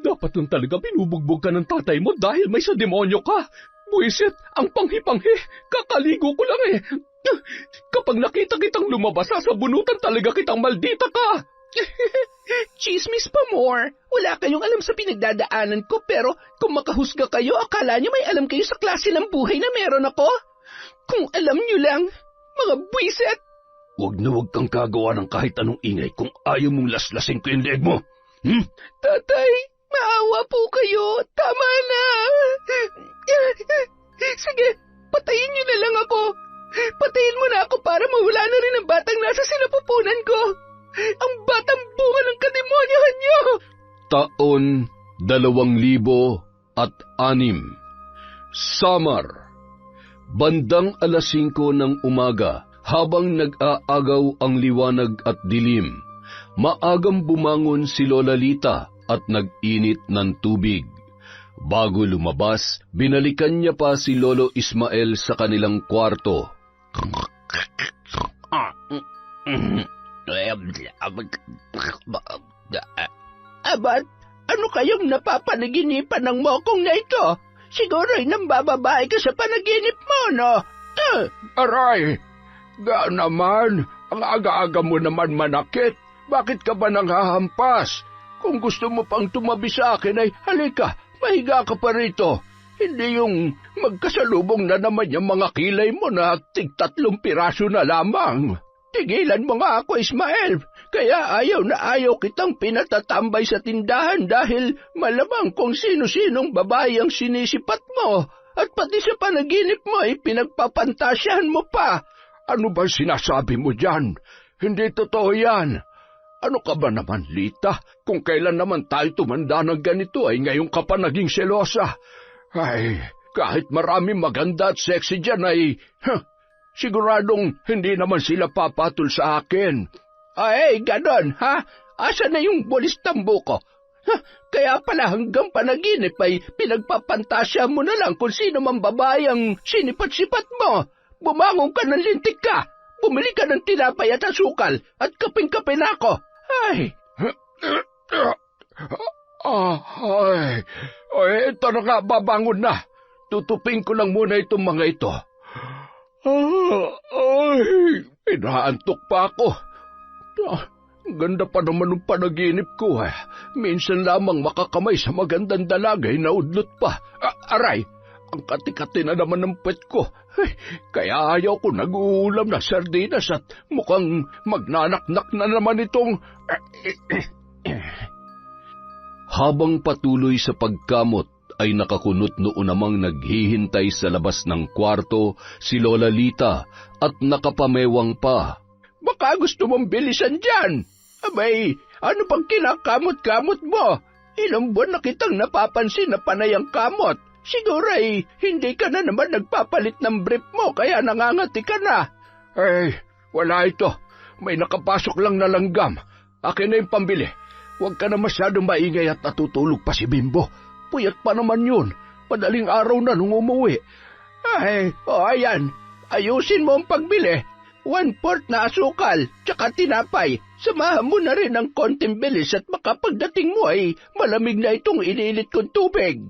Dapat nun talaga binubugbog ka ng tatay mo dahil may sa demonyo ka. Buisit, ang panghi-panghi. Kakaligo ko lang eh. Kapag nakita kitang lumabas, sasabunutan talaga kitang maldita ka. Chismis pa more. Wala kayong alam sa pinagdadaanan ko, pero kung makahusga kayo, akala niyo may alam kayo sa klase ng buhay na meron ako? Kung alam niyo lang, mga buisit. Huwag na huwag kang kagawa ng kahit anong ingay kung ayaw mong laslasin ko yung leeg mo. Tatay, maawa po kayo. Tama na. Sige, patayin niyo na lang ako. Patayin mo na ako para mawala na rin ang batang nasa sinapupunan ko. Ang batang bunga ng kademonyahan niyo. Taon 2006. Summer. Bandang 5:00 ng umaga, habang nag-aagaw ang liwanag at dilim, maagang bumangon si Lola Lita at nag-init ng tubig. Bago lumabas, binalikan niya pa si Lolo Ismael sa kanilang kwarto. Abat, ano kayong napapanaginipan ng mokong na ito? Siguro'y nambababae ka sa panaginip mo, no? Aray, naman, ang aga-aga mo naman manakit. Bakit ka ba nanghahampas? Kung gusto mo pang tumabi sa akin ay halika, mahiga ka pa rito. Hindi yung magkasalubong na naman yung mga kilay mo na tig-3 piraso na lamang. Tigilan mo nga ako, Ismael. Kaya ayaw na ayaw kitang pinatatambay sa tindahan dahil malamang kung sino-sinong babae ang sinisipat mo. At pati sa panaginip mo ay pinagpapantasyahan mo pa. Ano ba sinasabi mo dyan? Hindi totoo yan. Ano ka ba naman, Lita? Kung kailan naman tayo tumanda ng ganito ay ngayon ka pa naging selosa. Ay, kahit marami maganda at sexy dyan ay... siguradong hindi naman sila papatol sa akin. Ay, ganon, ha? Asa na yung bulis tambo ko? Kaya pala hanggang panaginip ay pinagpapantasya mo na lang kung sino man babae ang sinipat-sipat mo. Bumangon ka ng lintik ka. Bumili ka ng tinapay at asukal at kaping-kape na ako. Ay! Ito na nga, babangon na. Tutupin ko lang muna itong mga ito. Inaantok pa ako. Ganda pa naman ng panaginip ko. Minsan lamang makakamay sa magandang dalagay na udlot pa. Aray, ang kati-kati na naman ng puwet ko. Kaya ayaw ko nag-uulam na sardinas at mukhang magnanaknak na naman itong... Habang patuloy sa pagkamot, ay nakakunot noon namang naghihintay sa labas ng kwarto si Lola Lita at nakapamewang pa. Baka gusto mong bilisan dyan. Abay, ano pang kinakamot-kamot mo? Ilang buwan na kitang napapansin na panay ang kamot. Siguro ay hindi ka na naman nagpapalit ng brief mo kaya nangangati ka na. Wala ito. May nakapasok lang na langgam. Akin na yung pambili. Huwag ka na masyadong maingay at natutulog pa si Bimbo. Puyat pa naman yun. Madaling araw na nung umuwi. Ayan. Ayusin mo ang pagbili. 1/4 na asukal, tsaka tinapay. Samahan mo na rin ng konting bilis at makapagdating mo ay malamig na itong iniinit kong tubig.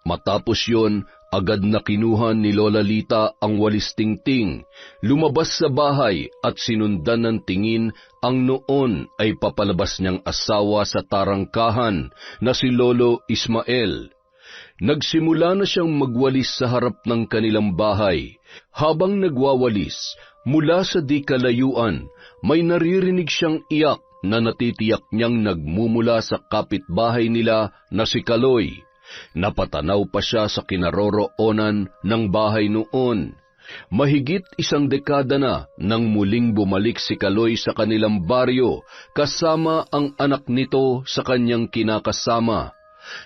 Matapos yon, agad na kinuha ni Lola Lita ang walis tingting, lumabas sa bahay at sinundan ng tingin ang noon ay papalabas niyang asawa sa tarangkahan na si Lolo Ismael. Nagsimula na siyang magwalis sa harap ng kanilang bahay. Habang nagwawalis, mula sa di kalayuan, may naririnig siyang iyak na natitiyak niyang nagmumula sa kapitbahay nila na si Kaloy. Napatanaw pa siya sa kinaroroonan ng bahay noon. Mahigit 1 dekada na nang muling bumalik si Kaloy sa kanilang baryo kasama ang anak nito sa kanyang kinakasama.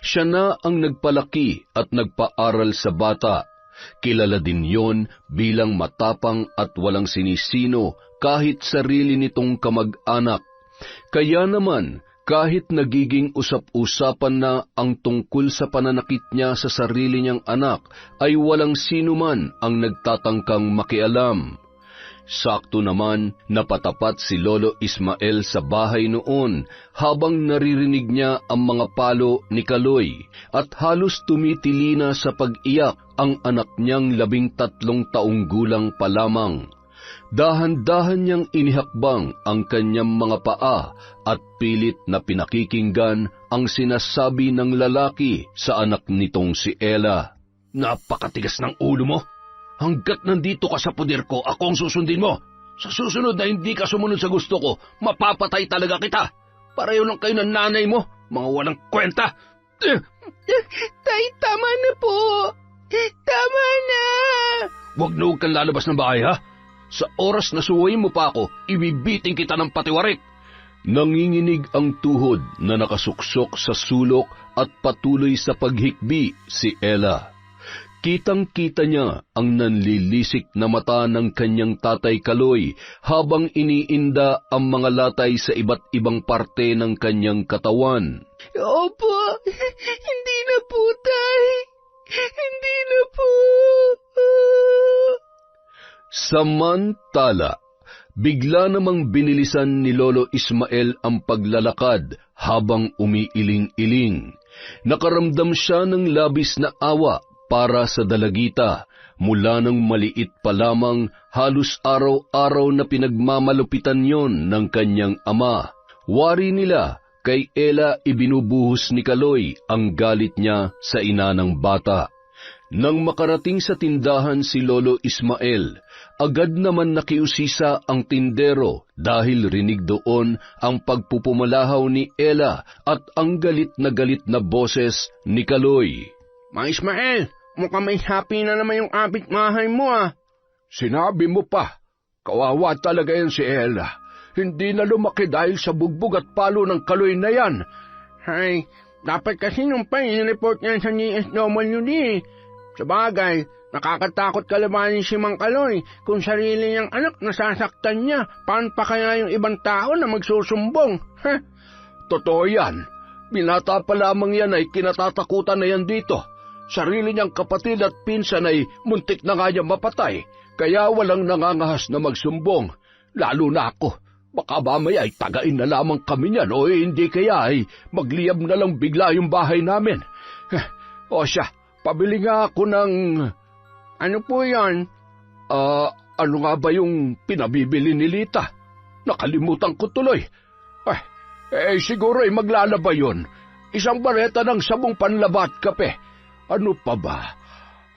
Siya na ang nagpalaki at nagpaaral sa bata. Kilala din yon bilang matapang at walang sinisino kahit sarili nitong kamag-anak. Kaya naman, kahit nagiging usap-usapan na ang tungkol sa pananakit niya sa sarili niyang anak, ay walang sino man ang nagtatangkang makialam. Sakto naman napatapat si Lolo Ismael sa bahay noon habang naririnig niya ang mga palo ni Kaloy at halos tumitili na sa pag-iyak ang anak niyang 13 taong gulang pa lamang. Dahan-dahan niyang inihakbang ang kanyang mga paa at pilit na pinakikinggan ang sinasabi ng lalaki sa anak nitong si Ella. Napakatigas ng ulo mo. Hanggat nandito ka sa poder ko, ako ang susundin mo. Sa susunod na hindi ka sumunod sa gusto ko, mapapatay talaga kita. Pareho lang kayo ng nanay mo, mga walang kwenta. Tay, tama na po. Tama na. Huwag kang lalabas ng bahay, ha? Sa oras na suwayin mo pa ako, ibibiting kita ng patiwarik. Nanginginig ang tuhod na nakasuksok sa sulok at patuloy sa paghikbi si Ella. Kitang-kita niya ang nanlilisik na mata ng kanyang tatay Kaloy habang iniinda ang mga latay sa iba't ibang parte ng kanyang katawan. Opo, hindi na po, tay. Hindi na po. Samantala, bigla namang binilisan ni Lolo Ismael ang paglalakad habang umiiling-iling. Nakaramdam siya ng labis na awa para sa dalagita mula nang maliit pa lamang, halos araw-araw na pinagmamalupitan yon ng kanyang ama. Wari nila, kay Ella ibinubuhos ni Kaloy ang galit niya sa ina ng bata. Nang makarating sa tindahan si Lolo Ismael, agad naman nakiusisa ang tindero dahil rinig doon ang pagpupumalahaw ni Ella at ang galit na boses ni Kaloy. Ma Ismael, mukhang may happy na naman yung kapitbahay mo, ah. Sinabi mo pa, kawawa talaga yan si Ella. Hindi na lumaki dahil sa bugbog at palo ng Kaloy na yan. Ay, dapat kasi nung pa in-report niya sa DSWD. Sa bagay, nakakatakot kalabanin si Mang Kaloy kung sarili niyang anak nasasaktan niya. Paano pa kaya yung ibang tao na magsusumbong? Ha? Totoo yan. Binata pa lamang yan ay kinatatakutan na yan dito. Sarili niyang kapatid at pinsan ay muntik na nga niya mapatay, kaya walang nangangahas na magsumbong. Lalo na ako. Baka mamaya ay tagain na lamang kami niyan o hindi kaya ay magliyab na lang bigla yung bahay namin. O siya, pabili nga ako ng... Ano po yan? Ano nga ba yung pinabibili ni Lita? Nakalimutan ko tuloy. Siguro ay maglalaba yun. Isang bareta ng sabong panlaba at kape. Ano pa ba?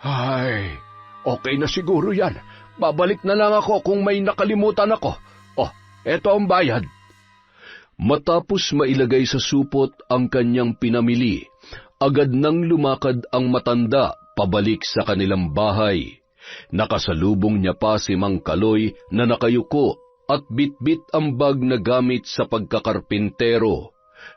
Ay, okay na siguro yan. Babalik na lang ako kung may nakalimutan ako. Eto ang bayad. Matapos mailagay sa supot ang kanyang pinamili, agad nang lumakad ang matanda pabalik sa kanilang bahay. Nakasalubong niya pa si Mang Kaloy na nakayuko at bitbit ang bag na gamit sa pagkakarpintero.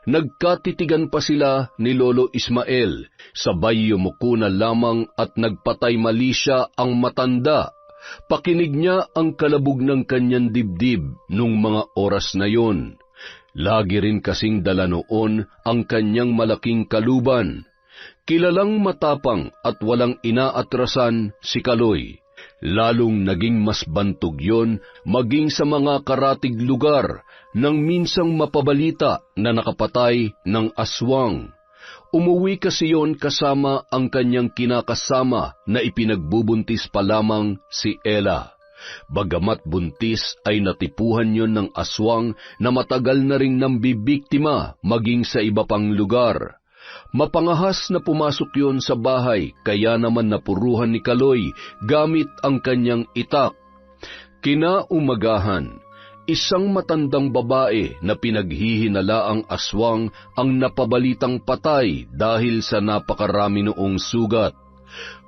Nagkatitigan pa sila ni Lolo Ismael, sabay yumuko na lamang at nagpatay mali siya ang matanda. Pakinig niya ang kalabog ng kanyang dibdib nung mga oras na yon. Lagi rin kasing dala noon ang kanyang malaking kaluban. Kilalang matapang at walang inaatrasan si Kaloy. Lalong naging mas bantog yon maging sa mga karatig lugar nang minsang mapabalita na nakapatay ng aswang. Umuwi kasi yon kasama ang kanyang kinakasama na ipinagbubuntis pa lamang si Ella. Bagamat buntis ay natipuhan yon ng aswang na matagal na ring nambibiktima maging sa iba pang lugar. Mapangahas na pumasok yon sa bahay kaya naman napuruhan ni Kaloy gamit ang kanyang itak. Kinaumagahan, isang matandang babae na pinaghihinalaang aswang ang napabalitang patay dahil sa napakarami noong sugat.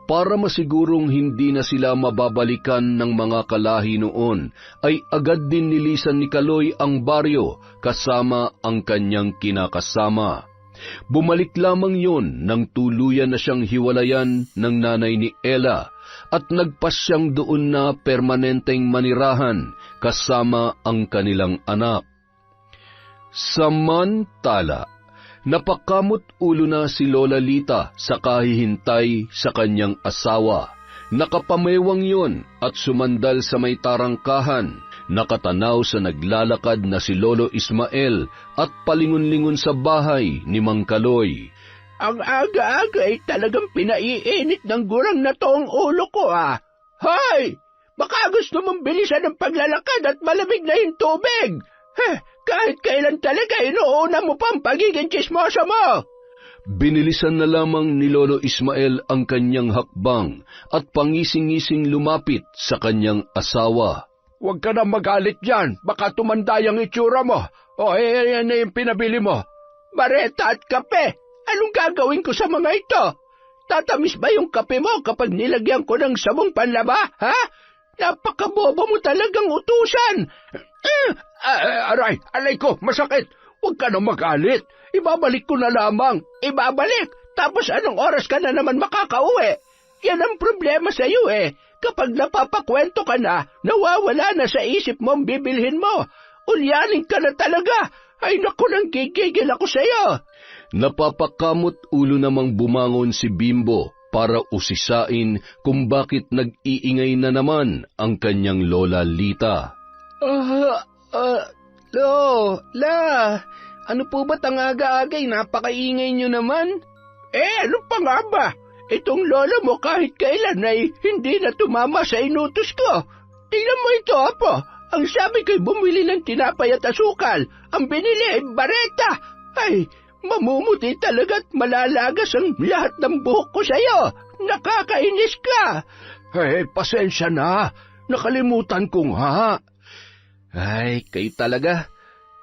Para masigurong hindi na sila mababalikan ng mga kalahi noon, ay agad din nilisan ni Kaloy ang baryo kasama ang kanyang kinakasama. Bumalik lamang yon nang tuluyan na siyang hiwalayan ng nanay ni Ella at nagpasyang doon na permanenteng manirahan kasama ang kanilang anak. Samantala, napakamot ulo na si Lola Lita sa kahihintay sa kanyang asawa. Nakapamewang yon at sumandal sa may tarangkahan, nakatanaw sa naglalakad na si Lolo Ismael at palingon-lingon sa bahay ni Mang Kaloy. Ang aga-aga ay talagang pinaiinit ng gurang na to ang ulo ko, ah. Hoy! Baka gusto mong bilisan ng paglalakad at malamig na yung tubig. Kahit kailan talaga, inuuna mo pa ang pagiging tsismoso mo. Binilisan na lamang ni Lolo Ismael ang kanyang hakbang at pangising-ising lumapit sa kanyang asawa. Huwag ka na magalit dyan, baka tumanda yung itsura mo. Yan na yung pinabili mo. Bareta at kape, anong gagawin ko sa mga ito? Tatamis ba yung kape mo kapag nilagyan ko ng sabong panlaba, ha? Napakabobo mo talagang utusan. Aray ko, masakit. Huwag ka na magalit. Ibabalik ko na lamang. Ibabalik? Tapos anong oras ka na naman makakauwi? Yan ang problema sa iyo eh. Kapag napapakwento ka na, nawawala na sa isip mo ang bibilhin mo. Ulyanin ka na talaga. Ay naku, nang gigigil ako sa iyo. Napapakamot ulo namang bumangon si Bimbo para usisain kung bakit nag-iingay na naman ang kanyang Lola Lita. Lola, ano po ba't ang aga-agay? Napakaingay nyo naman. Ano pa nga ba? Itong lola mo kahit kailan ay hindi na tumama sa inutos ko. Tingnan mo ito, Apo. Ang sabi ko'y bumili ng tinapay at asukal. Ang binili ay bareta. Ay, mamumuti talaga at malalagas ang lahat ng buhok ko sa'yo. Nakakainis ka. Pasensya na. Nakalimutan ko nga. Ay, kayo talaga.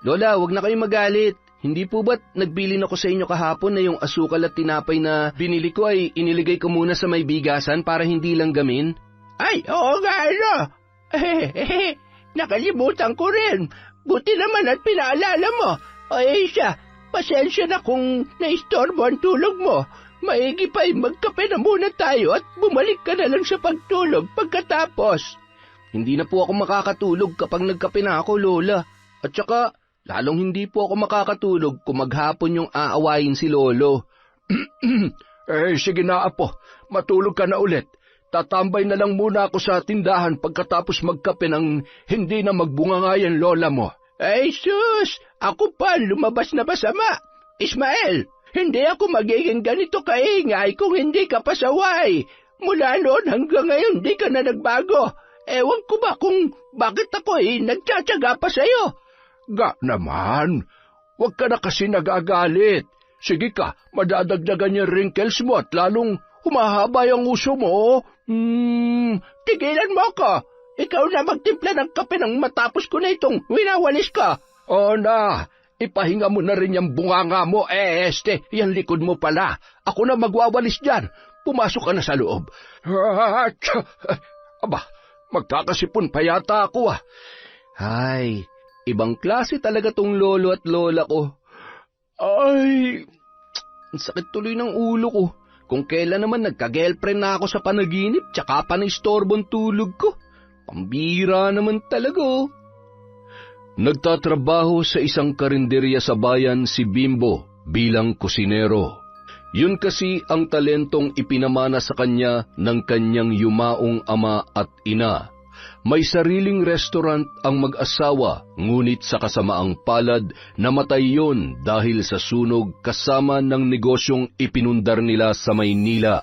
Lola, wag na kayong magalit. Hindi po ba't nagbilin ako sa inyo kahapon na yung asukal at tinapay na binili ko ay iniligay ko muna sa may bigasan para hindi lang gamin? Ay, oo nga, ano. Nakalimutan ko rin. Buti naman at pinaalala mo. Ay siya, pasensya na kung naistorbo ang tulog mo. Maigi pa ay magkape na muna tayo at bumalik ka na lang sa pagtulog pagkatapos. Hindi na po ako makakatulog kapag nagkape na ako, Lola. At saka, lalong hindi po ako makakatulog kung maghapon yung aawayin si Lolo. Sige na, Apo. Matulog ka na ulit. Tatambay na lang muna ako sa tindahan pagkatapos magkape ng hindi na magbungangayan Lola mo. Ay, sus! Ako pa lumabas na masama. Ismael, hindi ako magiging ganito kaingay kung hindi ka pasaway. Mula noon hanggang ngayon di ka na nagbago. Ewan ko ba kung bakit ako nagtsatsaga pa sa'yo? Ga naman, huwag ka na kasi nagagalit. Sige ka, madadagdagan yung wrinkles mo at lalong humahaba yung uso mo. Tigilan mo ako. Ikaw na magtimpla ng kape nang matapos ko na itong winawalis ka. O na, ipahinga mo na rin yung bunganga mo. Yan likod mo pala. Ako na magwawalis dyan. Pumasok ka na sa loob. Aba, magkakasipon pa yata ako ah. Ay, ibang klase talaga tong lolo at lola ko. Ay, ang sakit tuloy ng ulo ko. Kung kailan naman nagka-girlfriend na ako sa panaginip, tsaka pa na-istorbong tulog ko. Pambira naman talaga oh. Nagtatrabaho sa isang karinderya sa bayan si Bimbo bilang kusinero. Yun kasi ang talentong ipinamana sa kanya ng kanyang yumaong ama at ina. May sariling restaurant ang mag-asawa, ngunit sa kasamaang palad, namatay yon dahil sa sunog kasama ng negosyong ipinundar nila sa Maynila.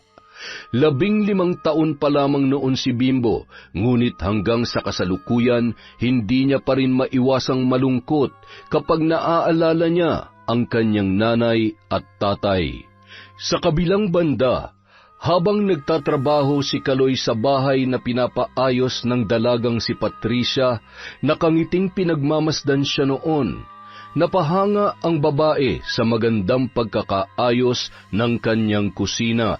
15 taon pa lamang noon si Bimbo, ngunit hanggang sa kasalukuyan, hindi niya pa rin maiwasang malungkot kapag naaalala niya ang kanyang nanay at tatay. Sa kabilang banda, habang nagtatrabaho si Kaloy sa bahay na pinapaayos ng dalagang si Patricia, nakangiting pinagmamasdan siya noon. Napahanga ang babae sa magandang pagkakaayos ng kanyang kusina.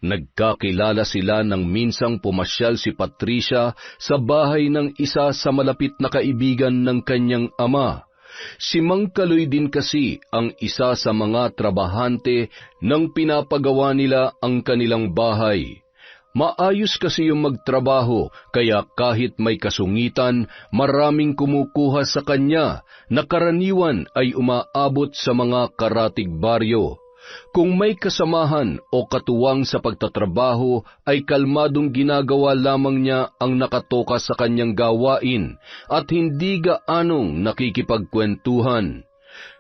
Nagkakilala sila nang minsang pumasyal si Patricia sa bahay ng isa sa malapit na kaibigan ng kanyang ama. Si Mang Kaloy din kasi ang isa sa mga trabahante nang pinapagawa nila ang kanilang bahay. Maayos kasi yung magtrabaho, kaya kahit may kasungitan, maraming kumukuha sa kanya na karaniwan ay umaabot sa mga karatig baryo. Kung may kasamahan o katuwang sa pagtatrabaho, ay kalmadong ginagawa lamang niya ang nakatoka sa kanyang gawain at hindi gaanong nakikipagkwentuhan.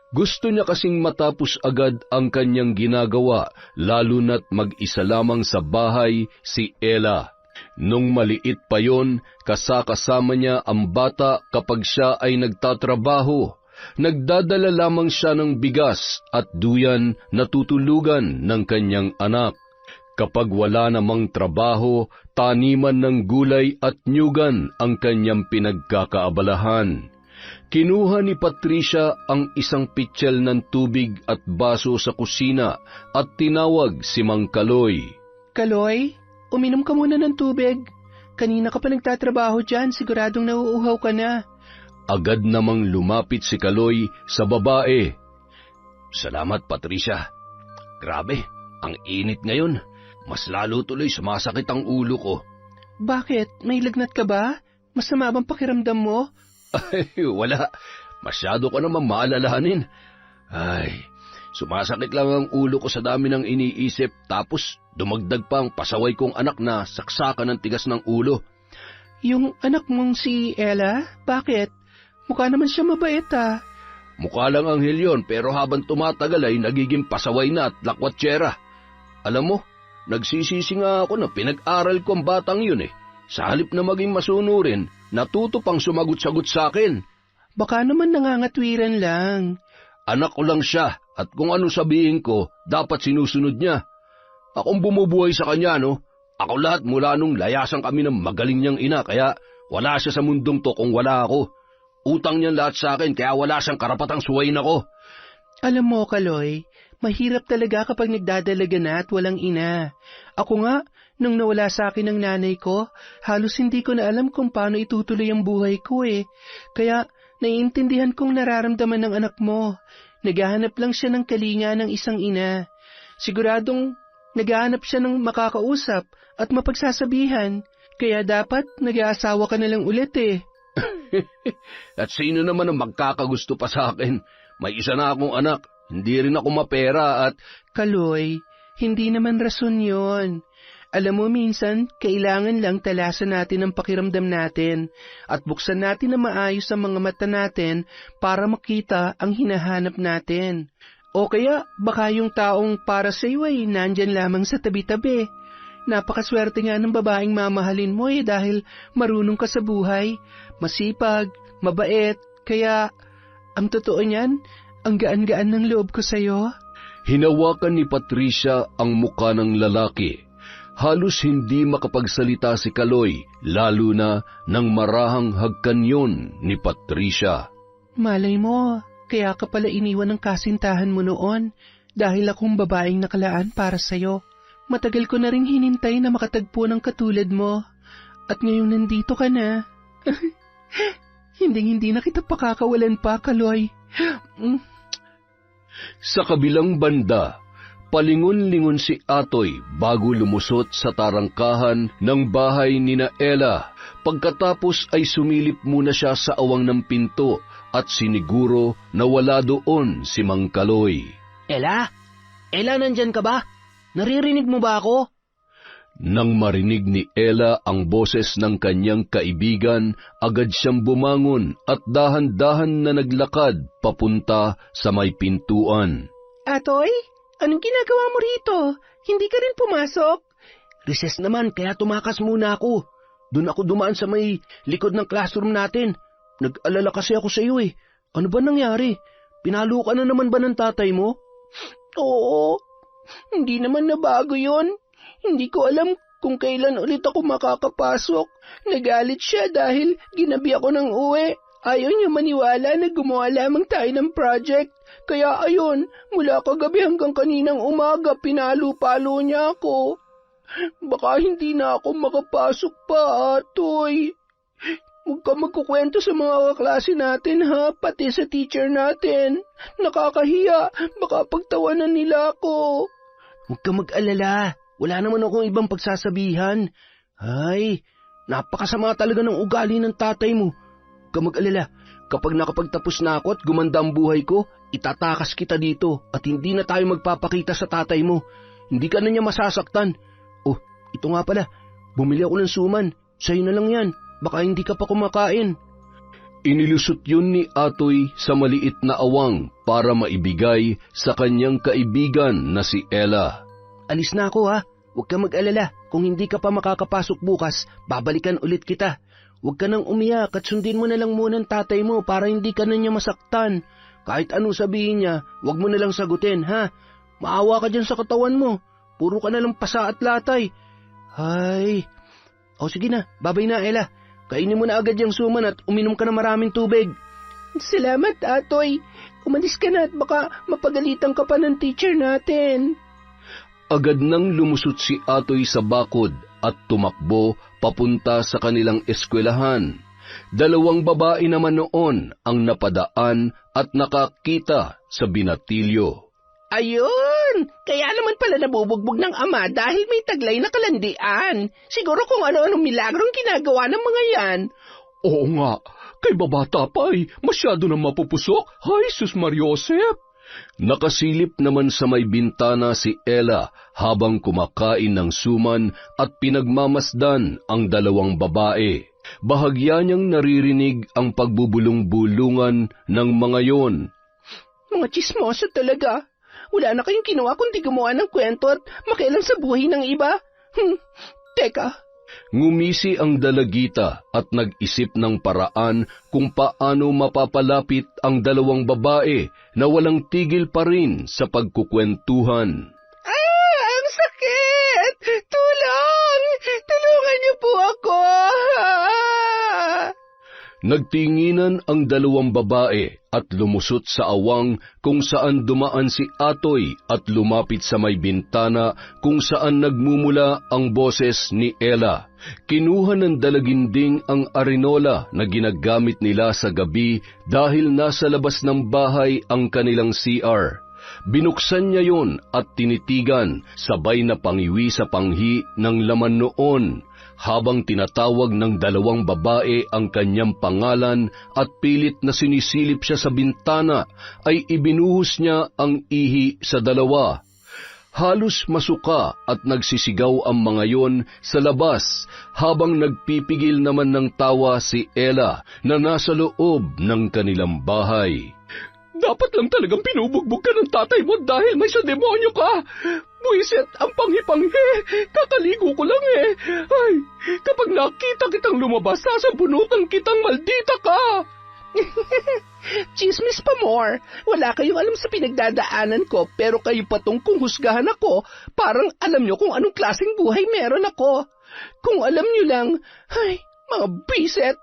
Gusto niya kasing matapos agad ang kanyang ginagawa, lalo na't mag-isa lamang sa bahay si Ella. Nung maliit pa yon, kasama niya ang bata kapag siya ay nagtatrabaho. Nagdadala lamang siya ng bigas at duyan na tutulugan ng kanyang anak. Kapag wala namang trabaho, taniman ng gulay at nyugan ang kanyang pinagkakaabalahan. Kinuha ni Patricia ang isang pitsil ng tubig at baso sa kusina at tinawag si Mang Kaloy. Kaloy, uminom ka muna ng tubig. Kanina ka pa nagtatrabaho dyan, siguradong nauuhaw ka na. Agad namang lumapit si Kaloy sa babae. Salamat, Patricia. Grabe, ang init ngayon. Mas lalo tuloy sumasakit ang ulo ko. Bakit? May lagnat ka ba? Masama bang pakiramdam mo? Ay, wala. Masyado ko naman maalalahanin. Ay, sumasakit lang ang ulo ko sa dami ng iniisip, tapos dumagdag pa ang pasaway kong anak na saksakan ng tigas ng ulo. Yung anak mong si Ella? Bakit? Mukha naman siya mabait ah. Mukha lang anghel yun, pero habang tumatagal ay nagiging pasaway na at lakwatsera. Alam mo, nagsisisi nga ako na pinag-aral ko ang batang yun eh. Sa halip na maging masunurin, natuto pang sumagot-sagot sa akin. Baka naman nangangatwiran lang. Anak ko lang siya, at kung ano sabihin ko, dapat sinusunod niya. Akong bumubuhay sa kanya, no? Ako lahat mula nung layasan kami ng magaling niyang ina, kaya wala siya sa mundong to kung wala ako. Utang niyan lahat sa akin, kaya wala siyang karapatang suwayin ako. Alam mo, Kaloy, mahirap talaga kapag nagdadalaga na at walang ina. Ako nga, nung nawala sa akin ang nanay ko, halos hindi ko na alam kung paano itutuloy ang buhay ko eh. Kaya naiintindihan kong nararamdaman ng anak mo. Naghahanap lang siya ng kalinga ng isang ina. Siguradong naghahanap siya ng makakausap at mapagsasabihan. Kaya dapat nag-aasawa ka na lang ulit eh. At sino naman ang magkakagusto pa sa akin? May isa na akong anak, hindi rin ako mapera at... Kaloy, hindi naman rason yon. Alam mo, minsan, kailangan lang talasan natin ang pakiramdam natin at buksan natin na maayos ang mga mata natin para makita ang hinahanap natin. O kaya, baka yung taong para sa iyo ay nandyan lamang sa tabi-tabi. Napakaswerte nga ng babaeng mamahalin mo eh dahil marunong ka sa buhay, masipag, mabait, kaya ang totoo niyan, ang gaan-gaan ng loob ko sa'yo. Hinawakan ni Patricia ang muka ng lalaki. Halos hindi makapagsalita si Kaloy, lalo na nang marahang hagkanyon ni Patricia. Malay mo, kaya ka pala iniwan ng kasintahan mo noon dahil akong babaeng nakalaan para sa'yo. Matagal ko na ring hinintay na makatagpo ng katulad mo. At ngayon nandito ka na. Hindi na kita pakakawalan pa, Kaloy. Sa kabilang banda, palingon-lingon si Atoy bago lumusot sa tarangkahan ng bahay ni na Ella. Pagkatapos ay sumilip muna siya sa awang ng pinto at siniguro na wala doon si Mang Kaloy. Ella? Ella, nandyan ka ba? Naririnig mo ba ako? Nang marinig ni Ella ang boses ng kanyang kaibigan, agad siyang bumangon at dahan-dahan na naglakad papunta sa may pintuan. Atoy, anong ginagawa mo rito? Hindi ka rin pumasok? Recess naman, kaya tumakas muna ako. Doon ako dumaan sa may likod ng classroom natin. Nag-alala kasi ako sa iyo eh. Ano ba nangyari? Pinalo ka na naman ba ng tatay mo? Oo. Hindi naman nabago yon. Hindi ko alam kung kailan ulit ako makakapasok. Nagalit siya dahil ginabi ako ng uwi. Ayaw niya maniwala na gumawa lamang tayo ng project. Kaya ayun, mula kagabi hanggang kaninang umaga, pinalo-palo niya ako. Baka hindi na ako makapasok pa, Atoy. Huwag ka magkukwento sa mga kaklase natin, ha? Pati sa teacher natin. Nakakahiya. Baka pagtawanan nila ako. Huwag ka mag-alala. Wala naman akong ibang pagsasabihan. Ay, napakasama talaga ng ugali ng tatay mo. Huwag ka mag-alala. Kapag nakapagtapos na ako at gumanda ang buhay ko, itatakas kita dito at hindi na tayo magpapakita sa tatay mo. Hindi ka na niya masasaktan. Oh, ito nga pala, bumili ako ng suman. Sa'yo na lang yan, baka hindi ka pa kumakain. Inilusot yun ni Atoy sa maliit na awang para maibigay sa kanyang kaibigan na si Ella. Alis na ako ha, huwag ka mag-alala. Kung hindi ka pa makakapasok bukas, babalikan ulit kita. Huwag ka nang umiyak at sundin mo na lang muna ang tatay mo para hindi ka na niya masaktan. Kahit ano sabihin niya, huwag mo na lang sagutin, ha? Maawa ka dyan sa katawan mo. Puro ka na lang pasa at latay. Ay. O sige na, babay na, Ella. Kainin mo na agad yung suman at uminom ka na maraming tubig. Salamat, Atoy. Umalis ka na at baka mapagalitan ka pa ng teacher natin. Agad nang lumusot si Atoy sa bakod at tumakbo papunta sa kanilang eskwelahan. 2 babae naman noon ang napadaan at nakakita sa binatilyo. Ayun! Kaya naman pala nabubugbog ng ama dahil may taglay na kalandian. Siguro kung ano-anong milagrong ginagawa ng mga yan. Oo nga, kay babata pa ay masyado na mapupusok. Ay, sus Mariosep! Nakasilip naman sa may bintana si Ella habang kumakain ng suman at pinagmamasdan ang 2 babae. Bahagya niyang naririnig ang pagbubulong-bulungan ng mga yon. Mga tsismoso talaga. Wala na kayong ginawa kundi gumawa ng kwento at makialam sa buhay ng iba. Teka. Ngumisi ang dalagita at nag-isip ng paraan kung paano mapapalapit ang 2 babae na walang tigil pa rin sa pagkukwentuhan. Ang sakit! Tulong! Tulungan niyo po ako! Nagtinginan ang 2 babae at lumusot sa awang kung saan dumaan si Atoy at lumapit sa may bintana kung saan nagmumula ang boses ni Ella. Kinuha ng dalaginding ang arinola na ginagamit nila sa gabi dahil nasa labas ng bahay ang kanilang CR. Binuksan niya yon at tinitigan, sabay na pangiwi sa panghi ng laman noon. Habang tinatawag ng 2 babae ang kanyang pangalan at pilit na sinisilip siya sa bintana, ay ibinuhos niya ang ihi sa 2. Halos masuka at nagsisigaw ang mga yon sa labas habang nagpipigil naman ng tawa si Ella na nasa loob ng kanilang bahay. Dapat lang talagang pinubugbog ka ng tatay mo dahil may sa demonyo ka. Buisit ang panghi-panghi. Kakaligo ko lang eh. Ay, kapag nakita kitang lumabas, sasabunutan kitang maldita ka. Chismis pa more. Wala kayong alam sa pinagdadaanan ko, pero kayo patong kung husgahan ako, parang alam nyo kung anong klaseng buhay meron ako. Kung alam nyo lang, ay, mga biset.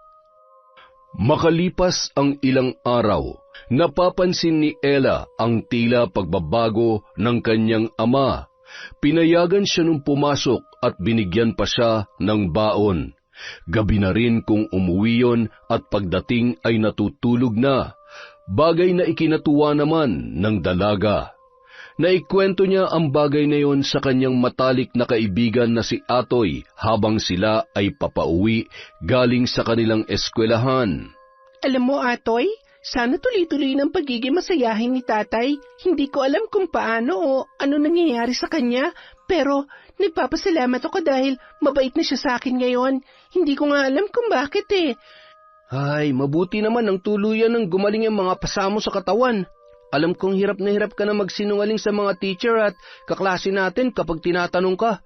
Makalipas ang ilang araw, napapansin ni Ella ang tila pagbabago ng kanyang ama. Pinayagan siya nung pumasok at binigyan pa siya ng baon. Gabi na rin kung umuwi yon at pagdating ay natutulog na, bagay na ikinatuwa naman ng dalaga. Naikwento niya ang bagay na yon sa kanyang matalik na kaibigan na si Atoy habang sila ay papauwi galing sa kanilang eskwelahan. Alam mo, Atoy, sana tuloy-tuloy ng pagiging masayahin ni tatay. Hindi ko alam kung paano o ano nangyayari sa kanya, pero nagpapasalamat ako dahil mabait na siya sa akin ngayon. Hindi ko nga alam kung bakit eh. Ay, mabuti naman ang tuluyan ng gumaling ang mga pasamo sa katawan. Alam kong hirap na hirap ka na magsinungaling sa mga teacher at kaklase natin kapag tinatanong ka.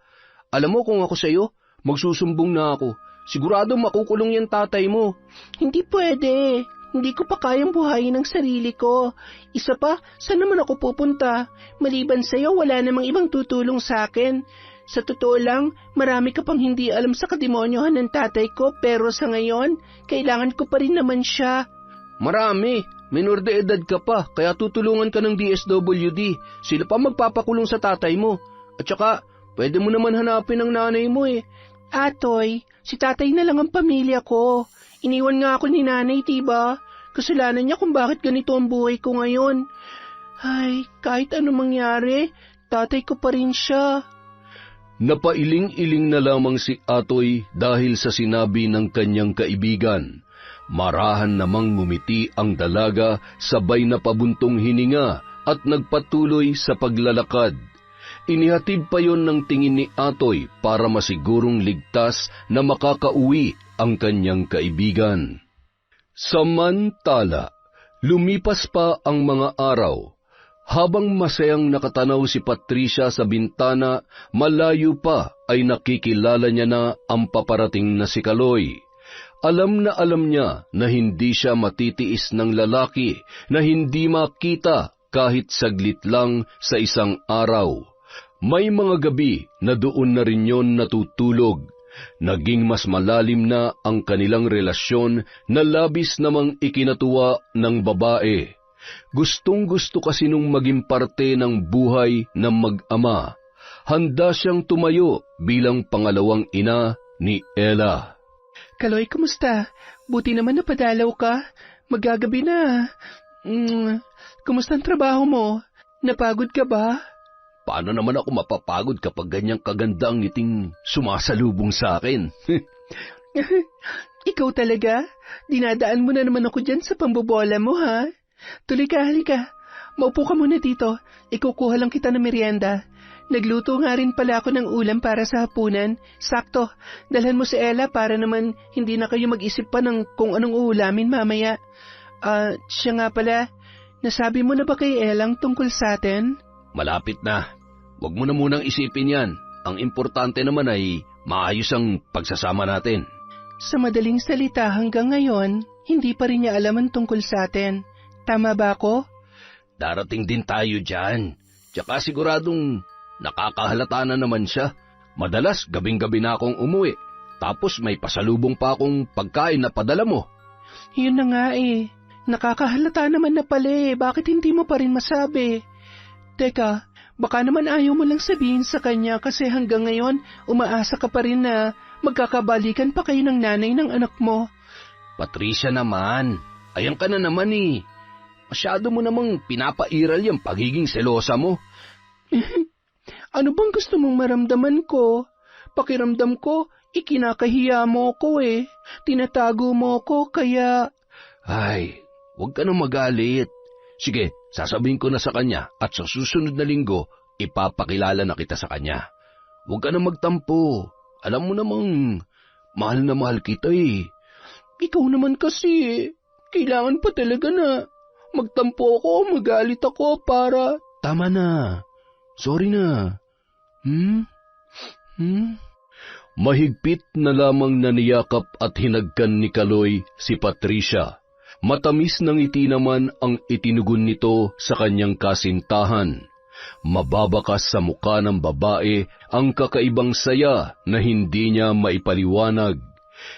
Alam mo kung ako sa'yo, magsusumbong na ako. Sigurado makukulong yan tatay mo. Hindi pwede. Hindi ko pa kayang buhayin ang sarili ko. Isa pa, saan naman ako pupunta? Maliban sa'yo, wala namang ibang tutulong sa akin. Sa totoo lang, marami ka pang hindi alam sa kademonyohan ng tatay ko, pero sa ngayon, kailangan ko pa rin naman siya. Marami. Minor de edad ka pa, kaya tutulungan ka ng DSWD. Sila pa magpapakulong sa tatay mo. At saka, pwede mo naman hanapin ang nanay mo eh. Atoy, si tatay na lang ang pamilya ko. Iniwan nga ako ni nanay, diba? Kasalanan niya kung bakit ganito ang buhay ko ngayon. Ay, kahit ano mangyari, tatay ko pa rin siya. Napailing-iling na lamang si Atoy dahil sa sinabi ng kanyang kaibigan. Marahan namang ngumiti ang dalaga, sabay na pabuntong hininga at nagpatuloy sa paglalakad. Inihatid pa yon ng tingin ni Atoy para masigurong ligtas na makakauwi ang kanyang kaibigan. Samantala, lumipas pa ang mga araw. Habang masayang nakatanaw si Patricia sa bintana, malayo pa ay nakikilala niya na ang paparating na si Kaloy. Alam niya na hindi siya matitiis ng lalaki na hindi makita kahit saglit lang sa isang araw. May mga gabi na doon na rin yon natutulog. Naging mas malalim na ang kanilang relasyon na labis namang ikinatuwa ng babae. Gustong-gusto kasi nung maging parte ng buhay ng mag-ama. Handa siyang tumayo bilang pangalawang ina ni Ella. Kaloy, kumusta? Buti naman napadalaw ka. Magagabi na. Kumusta ang trabaho mo? Napagod ka ba? Paano naman ako mapapagod kapag ganyang kaganda ang ngiting sumasalubong sa akin? Ikaw talaga? Dinadaan mo na naman ako dyan sa pambobola mo, ha? Tuloy ka, halika. Maupo ka muna dito. Ikukuha lang kita ng merienda. Nagluto nga rin pala ako ng ulam para sa hapunan. Sakto, dalhan mo si Ella para naman hindi na kayo mag-isip pa ng kung anong uulamin mamaya. Siya nga pala, nasabi mo na ba kay Ellang tungkol sa atin? Malapit na. Huwag mo na munang isipin yan. Ang importante naman ay maayos ang pagsasama natin. Sa madaling salita, hanggang ngayon, hindi pa rin niya alam ang tungkol sa atin. Tama ba ako? Darating din tayo dyan. Tsaka siguradong nakakahalata na naman siya. Madalas gabing-gabi na akong umuwi. Tapos may pasalubong pa akong pagkain na padala mo. Yun na nga eh. Nakakahalata naman na pala eh. Bakit hindi mo pa rin masabi? Teka, baka naman ayaw mo lang sabihin sa kanya kasi hanggang ngayon umaasa ka pa rin na magkakabalikan pa kayo ng nanay ng anak mo. Patricia naman, ayan ka na naman eh. Masyado mo namang pinapairal yung pagiging selosa mo. Ano bang gusto mong maramdaman ko? Pakiramdam ko, ikinakahiya mo ko eh. Tinatago mo ko kaya... Ay, huwag ka nang magalit. Sige, sasabihin ko na sa kanya at sa susunod na linggo, ipapakilala na kita sa kanya. Huwag ka nang magtampo. Alam mo namang, mahal na mahal kita eh. Ikaw naman kasi, kailangan pa talaga na magtampo ako, magalit ako para... Tama na. Sorry na. Mahigpit na lamang naniyakap at hinagkan ni Kaloy si Patricia. Matamis ng ngiti naman ang itinugon nito sa kanyang kasintahan. Mababakas sa mukha ng babae ang kakaibang saya na hindi niya maipaliwanag.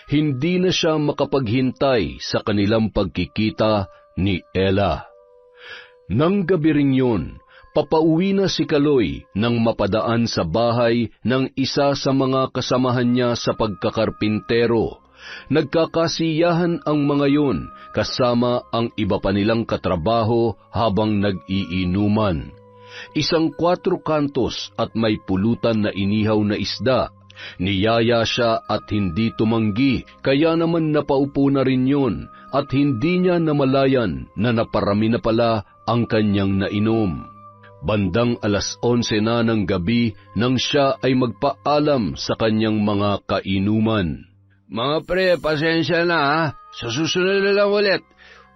Hindi na siya makapaghintay sa kanilang pagkikita ni Ella. Nang gabi ring yun, papauwi na si Kaloy nang mapadaan sa bahay ng isa sa mga kasamahan niya sa pagkakarpintero. Nagkakasiyahan ang mga yun kasama ang iba pa nilang katrabaho habang nag-iinuman. Isang 4 kantos at may pulutan na inihaw na isda. Niyaya siya at hindi tumanggi, kaya naman napaupo na rin yun at hindi niya namalayan na naparami na pala ang kanyang nainom. Bandang 11:00 na ng gabi nang siya ay magpaalam sa kanyang mga kainuman. Mga pre, pasensya na ha. Sa susunod na lang ulit.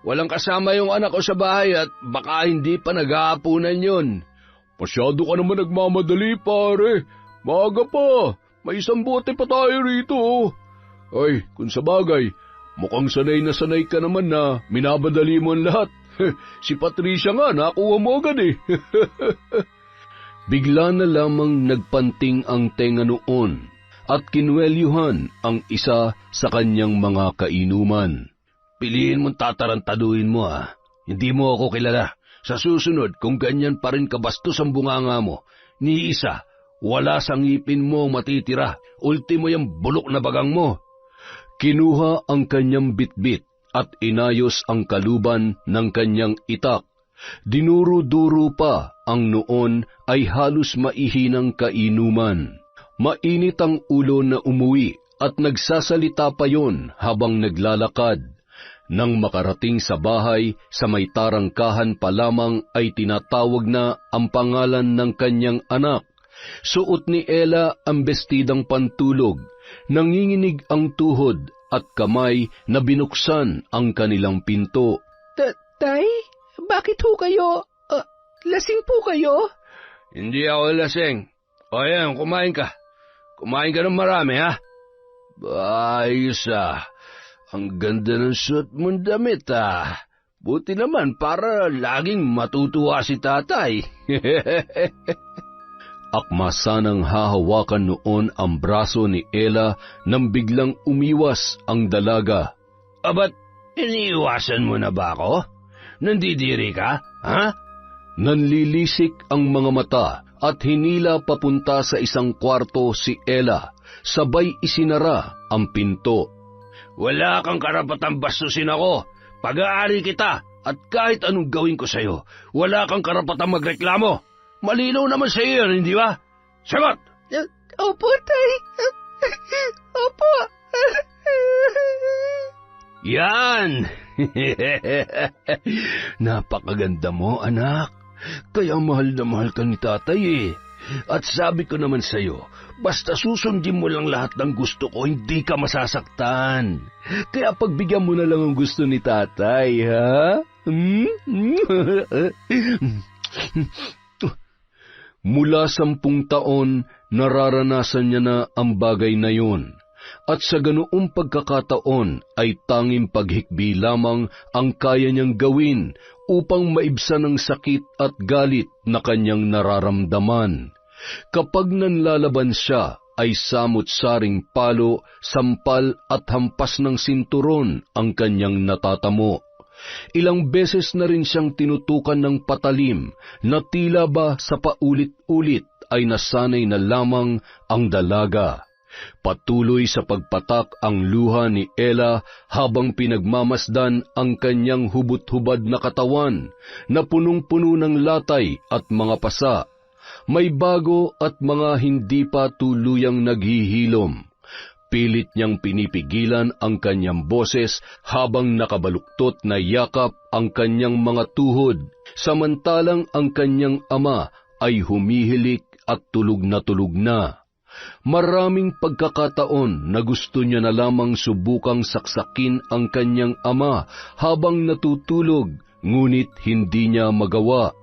Walang kasama yung anak ko sa bahay at baka hindi pa nag-aapunan yun. Masyado ka naman nagmamadali, pare. Maaga pa. May isang bote pa tayo rito. Ay, kung sa bagay, mukhang sanay na sanay ka naman na minabadali mo ang lahat. Si Patricia nga, nakuha mo agad eh. Bigla na lamang nagpanting ang tenga noon at kinwelyuhan ang isa sa kanyang mga kainuman. Piliin mong tatarantaduhin mo ha. Hindi mo ako kilala. Sa susunod, kung ganyan pa rin kabastos ang bunganga mo, ni isa, wala sa ngipin mo matitira. Ultimo yung bulok na bagang mo. Kinuha ang kanyang bitbit at inayos ang kaluban ng kanyang itak. Dinuro-duro pa ang noon ay halos maihinang kainuman. Mainit ang ulo na umuwi at nagsasalita pa yon habang naglalakad. Nang makarating sa bahay, sa may tarangkahan pa lamang ay tinatawag na ang pangalan ng kanyang anak. Suot ni Ella ang bestidang pantulog, nanginginig ang tuhod at kamay na binuksan ang kanilang pinto. Tay, bakit ho kayo? Lasing po kayo? Hindi ako lasing. O yan, kumain ka. Kumain ka ng marami, ha? Ayos, Ang ganda ng suot mong damit, Buti naman para laging matutuwa si tatay. Akma sanang hahawakan noon ang braso ni Ella nang biglang umiwas ang dalaga. Abat, iniiwasan mo na ba ako? Nandidiri ka, ha? Nanlilisik ang mga mata at hinila papunta sa isang kwarto si Ella, sabay isinara ang pinto. Wala kang karapatang bastusin ako. Pag-aari kita at kahit anong gawin ko sa'yo, wala kang karapatang magreklamo. Malinaw naman sa'yo yan, hindi ba? Sagot! Opo, tay. Opo. Yan! Napakaganda mo, anak. Kaya mahal na mahal ka ni tatay, At sabi ko naman sa'yo, basta susundin mo lang lahat ng gusto ko, hindi ka masasaktan. Kaya pagbigyan mo na lang ang gusto ni tatay, ha? Mula 10 taon, nararanasan niya na ang bagay na yun. At sa ganoong pagkakataon ay tanging paghikbi lamang ang kaya niyang gawin upang maibsan ang sakit at galit na kanyang nararamdaman. Kapag nanlalaban siya, ay samot-saring palo, sampal at hampas ng sinturon ang kanyang natatamo. Ilang beses na rin siyang tinutukan ng patalim na tila ba sa paulit-ulit ay nasanay na lamang ang dalaga. Patuloy sa pagpatak ang luha ni Ella habang pinagmamasdan ang kanyang hubot-hubad na katawan na punong-puno ng latay at mga pasa. May bago at mga hindi pa tuluyang naghihilom. Pilit niyang pinipigilan ang kanyang boses habang nakabaluktot na yakap ang kanyang mga tuhod, samantalang ang kanyang ama ay humihilik at tulog na. Maraming pagkakataon na gusto niya na lamang subukang saksakin ang kanyang ama habang natutulog, ngunit hindi niya magawa.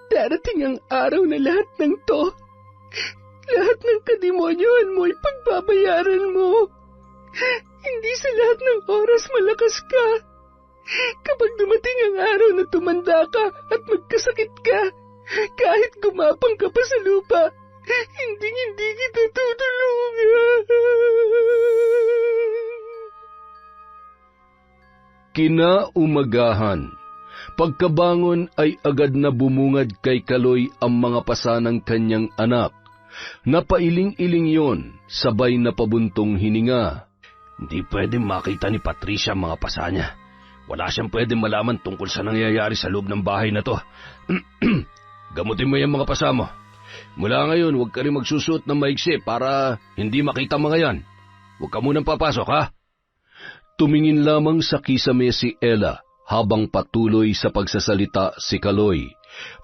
Darating ang araw na lahat ng to. Lahat ng kademonyohan mo ay pagbabayaran mo. Hindi sa lahat ng oras malakas ka. Kapag dumating ang araw na tumanda ka at magkasakit ka, kahit gumapang ka pa sa lupa, hindi kita tutulungan. Kinaumagahan. Pagkabangon ay agad na bumungad kay Kaloy ang mga pasa ng kanyang anak. Napailing-iling yon, sabay na pabuntong hininga. Hindi pwedeng makita ni Patricia ang mga pasa niya. Wala siyang pwedeng malaman tungkol sa nangyayari sa loob ng bahay na to. Gamutin mo yung mga pasa mo. Mula ngayon, huwag ka rin magsusuot ng maigsi para hindi makita mga yan. Huwag ka munang papasok, ha? Tumingin lamang sa kisame si Ella habang patuloy sa pagsasalita si Kaloy.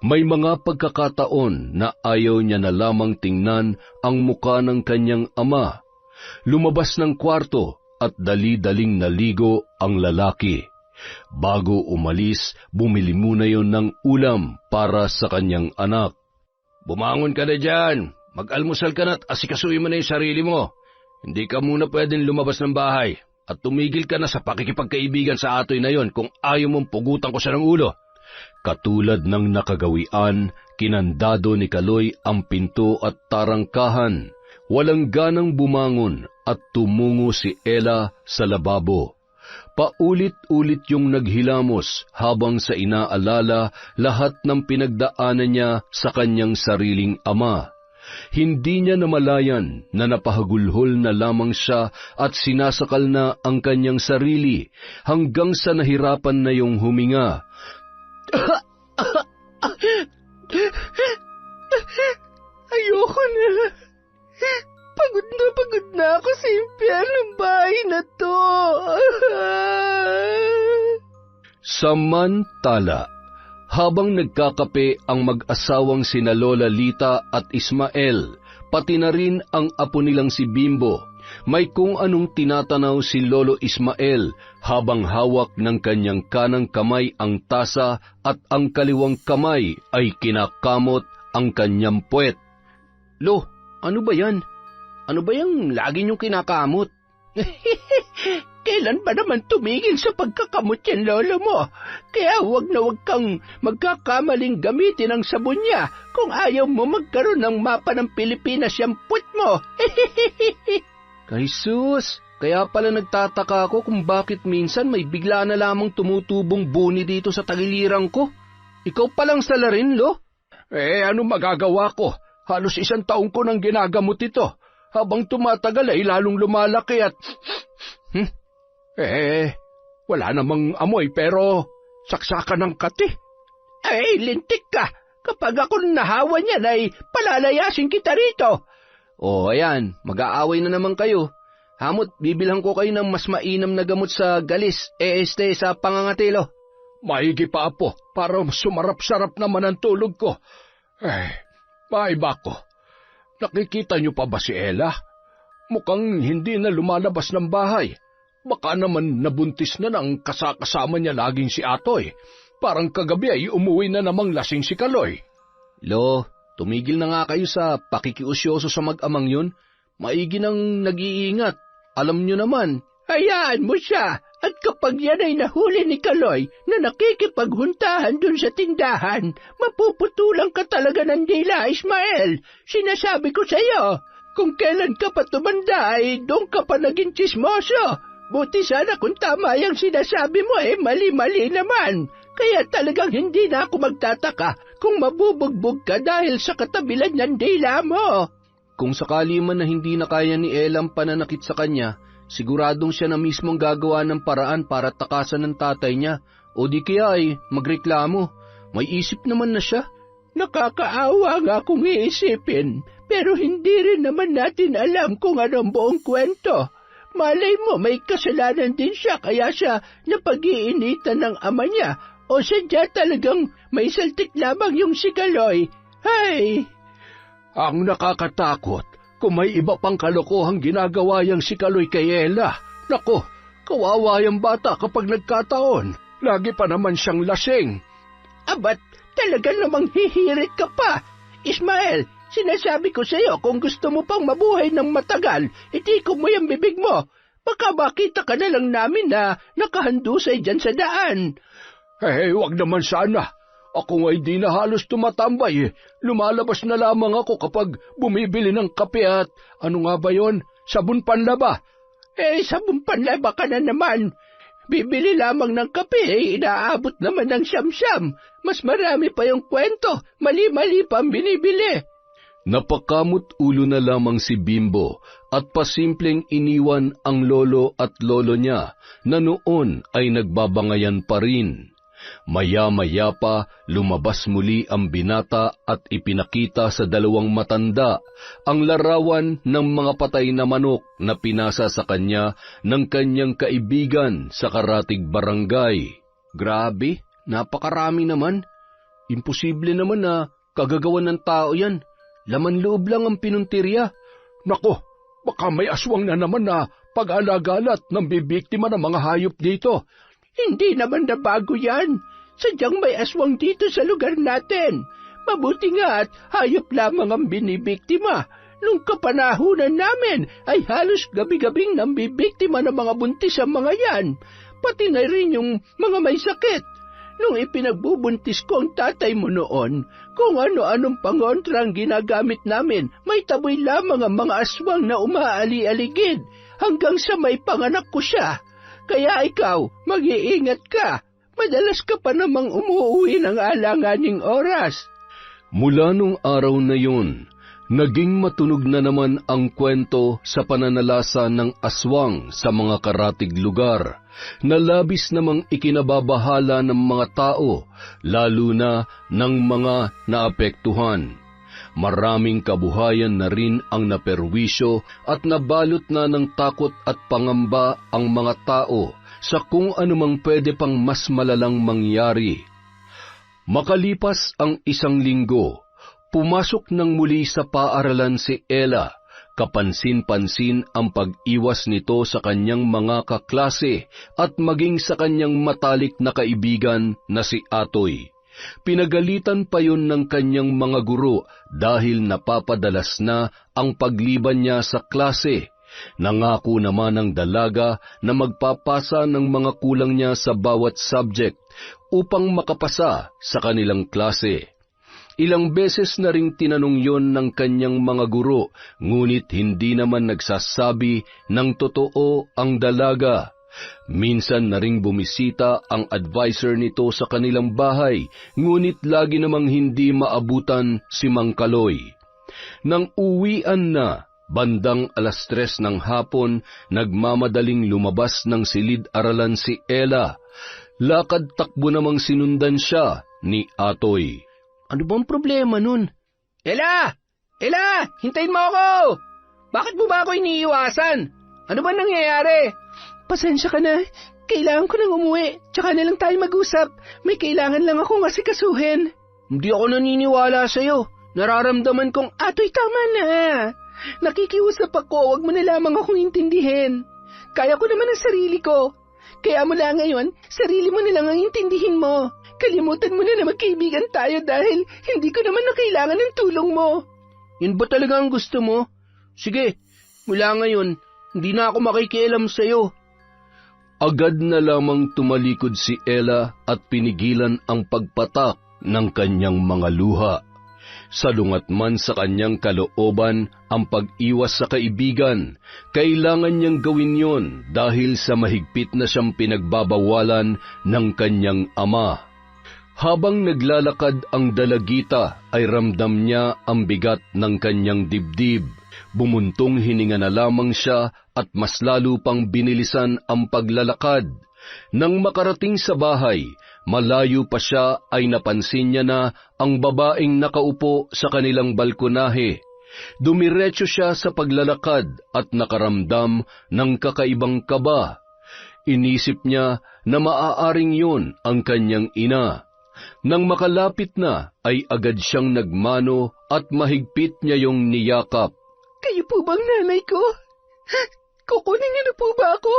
May mga pagkakataon na ayaw niya na lamang tingnan ang muka ng kanyang ama. Lumabas ng kwarto at dali-daling naligo ang lalaki. Bago umalis, bumili muna yon ng ulam para sa kanyang anak. Bumangon ka na dyan. Mag-almusal ka na at asikasuhin mo na yung sarili mo. Hindi ka muna pwedeng lumabas ng bahay at tumigil ka na sa pakikipagkaibigan sa atoy na yon kung ayaw mong pugutan ko siya ng ulo. Katulad ng nakagawian, kinandado ni Kaloy ang pinto at tarangkahan. Walang ganang bumangon at tumungo si Ella sa lababo. Paulit-ulit yung naghilamos habang sa inaalala lahat ng pinagdaanan niya sa kanyang sariling ama. Hindi niya namalayan na napahagulhol na lamang siya at sinasakal na ang kanyang sarili hanggang sa nahirapan na yung huminga. Ayoko na. Pagod na ako sa impyernong bahay na to. Samantala, habang nagkakape ang mag-asawang sina Lola Lita at Ismael, pati na rin ang apo nilang si Bimbo, may kung anong tinatanaw si Lolo Ismael habang hawak ng kanyang kanang kamay ang tasa at ang kaliwang kamay ay kinakamot ang kanyang puwet. Lo, ano ba yan? Ano ba yung lagi niyong kinakamot? Kailan ba naman tumigil sa pagkakamot yan, lolo mo? Kaya wag kang magkakamaling gamitin ang sabon niya kung ayaw mo magkaroon ng mapa ng Pilipinas yung put mo. Kay sus, kaya pala nagtataka ako kung bakit minsan may bigla na lamang tumutubong buni dito sa tagiliran ko. Ikaw palang salarin, lo? Ano magagawa ko? Halos 1 taon ko nang ginagamot ito. Habang tumatagal ay lalong lumalaki at... wala namang amoy pero saksakan ng kati. Ay, lintik ka! Kapag ako nahawa niyan ay palalayasin kita rito. Ayan, mag-aaway na naman kayo. Hamot, bibilhan ko kayo ng mas mainam na gamot sa galis, sa pangangatilo. Maigi pa, apo, para sumarap-sarap naman ang tulog ko. Maiba ko. Nakikita niyo pa ba si Ella? Mukhang hindi na lumalabas ng bahay. Baka naman nabuntis na ng kasama niya laging si Atoy. Parang kagabi ay umuwi na namang lasing si Kaloy. Lo, tumigil na nga kayo sa pakikiusyoso sa mag-amang yun. Maigi nang nag-iingat. Alam niyo naman. Hayaan mo siya. At kapag yan ay nahuli ni Kaloy na nakikipaghuntahan dun sa tindahan, mapuputulan ka talaga ng dila, Ismael. Sinasabi ko sa iyo, kung kailan ka pa tumanda ay doon ka pa naging tsismoso. Buti sana kung tama yung sinasabi mo mali-mali naman. Kaya talagang hindi na ako magtataka kung mabubugbog ka dahil sa katabilan ng dila mo. Kung sakali man na hindi na kaya ni Elang pananakit sa kanya, siguradong siya na mismong gagawa ng paraan para takasan ng tatay niya, o di kaya ay magreklamo. May isip naman na siya. Nakakaawa nga kung iisipin, pero hindi rin naman natin alam kung anong buong kwento. Malay mo may kasalanan din siya kaya siya napag-iinitan ng ama niya, o sadya talagang may saltik lamang yung si Kaloy. Hay! Ang nakakatakot, kung may iba pang kalokohang ginagawa yang si Kaloy kay Ella. Nako, kawawa yung bata kapag nagkataon. Lagi pa naman siyang lasing. Abat, talaga namang hihirit ka pa. Ismael, sinasabi ko sa iyo kung gusto mo pang mabuhay ng matagal, itiko mo yung bibig mo. Baka makita ka na lang namin na nakahandusay dyan sa daan. Wag naman sana. Ako nga'y di na halos tumatambay. Lumalabas na lamang ako kapag bumibili ng kape at ano nga ba yon? Sabon panlaba. Sabon panlaba ka na naman. Bibili lamang ng kape, inaabot naman ng siyam-siyam. Mas marami pa yung kwento, mali-mali pa ang binibili. Napakamot ulo na lamang si Bimbo at pasimpleng iniwan ang lolo at lolo niya na noon ay nagbabangayan pa rin. Maya-maya pa, lumabas muli ang binata at ipinakita sa 2 matanda ang larawan ng mga patay na manok na pinasa sa kanya ng kanyang kaibigan sa Karatig Barangay. Grabe, napakarami naman. Imposible naman na kagagawan ng tao yan. Laman loob lang ang pinuntirya. Nako, baka may aswang na naman na pag-alagalat ng bibiktima ng mga hayop dito. Hindi naman na bago yan. Sadyang may aswang dito sa lugar natin. Mabuti nga at hayop lamang ang binibiktima. Nung kapanahunan namin ay halos gabi-gabing nambibiktima ng mga buntis ang mga yan. Pati na rin yung mga may sakit. Nung ipinagbubuntis ko ang tatay mo noon, kung ano-anong pangontra ang ginagamit namin, may taboy lamang ang mga aswang na umaali-aligid hanggang sa may panganak ko siya. Kaya ikaw, mag-iingat ka. Madalas ka pa namang umuwi ng alanganing oras. Mula nung araw na yun, naging matunog na naman ang kwento sa pananalasa ng aswang sa mga karatig lugar, na labis namang ikinababahala ng mga tao, lalo na ng mga naapektuhan. Maraming kabuhayan na rin ang naperwisyo at nabalot na ng takot at pangamba ang mga tao sa kung anumang pwede pang mas malalang mangyari. Makalipas ang 1 linggo, pumasok nang muli sa paaralan si Ella. Kapansin-pansin ang pag-iwas nito sa kanyang mga kaklase at maging sa kanyang matalik na kaibigan na si Atoy. Pinagalitan pa yun ng kanyang mga guro dahil napapadalas na ang pagliban niya sa klase. Nangako naman ng dalaga na magpapasa ng mga kulang niya sa bawat subject upang makapasa sa kanilang klase. Ilang beses na ring tinanong yon ng kanyang mga guro, ngunit hindi naman nagsasabi ng totoo ang dalaga. Minsan na ring bumisita ang advisor nito sa kanilang bahay, ngunit lagi namang hindi maabutan si Mang Kaloy. Nang uwian na, bandang 3:00 ng hapon, nagmamadaling lumabas ng silid-aralan si Ella. Lakad-takbo namang sinundan siya ni Atoy. Ano bang problema nun? Ella! Ella! Hintayin mo ako! Bakit mo ba ako iniiwasan? Ano ba nangyayari? Pasensya ka na. Kailangan ko nang umuwi. Tsaka na lang tayo mag-usap. May kailangan lang akong asikasuhin. Hindi ako naniniwala sa'yo. Nararamdaman kong, Atoy, tama na. Nakikiusap ako, wag mo na lamang akong intindihin. Kaya ko naman ang sarili ko. Kaya mula ngayon, sarili mo na lang ang intindihin mo. Kalimutan mo na magkaibigan tayo dahil hindi ko naman na kailangan ng tulong mo. Yun ba talaga ang gusto mo? Sige, mula ngayon, hindi na ako makikialam sa'yo. Agad na lamang tumalikod si Ella at pinigilan ang pagpatak ng kanyang mga luha. Salungat man sa kanyang kalooban ang pag-iwas sa kaibigan, kailangan niyang gawin yon dahil sa mahigpit na siyang pinagbabawalan ng kanyang ama. Habang naglalakad ang dalagita ay ramdam niya ang bigat ng kanyang dibdib. Bumuntong hininga na lamang siya at mas lalo pang binilisan ang paglalakad. Nang makarating sa bahay, malayo pa siya ay napansin niya na ang babaeng nakaupo sa kanilang balkonahe. Dumiretso siya sa paglalakad at nakaramdam ng kakaibang kaba. Inisip niya na maaaring yun ang kanyang ina. Nang makalapit na, ay agad siyang nagmano at mahigpit niya yung niyakap. Kayo po bang nanay ko? Kukunin niyo na po ba ako?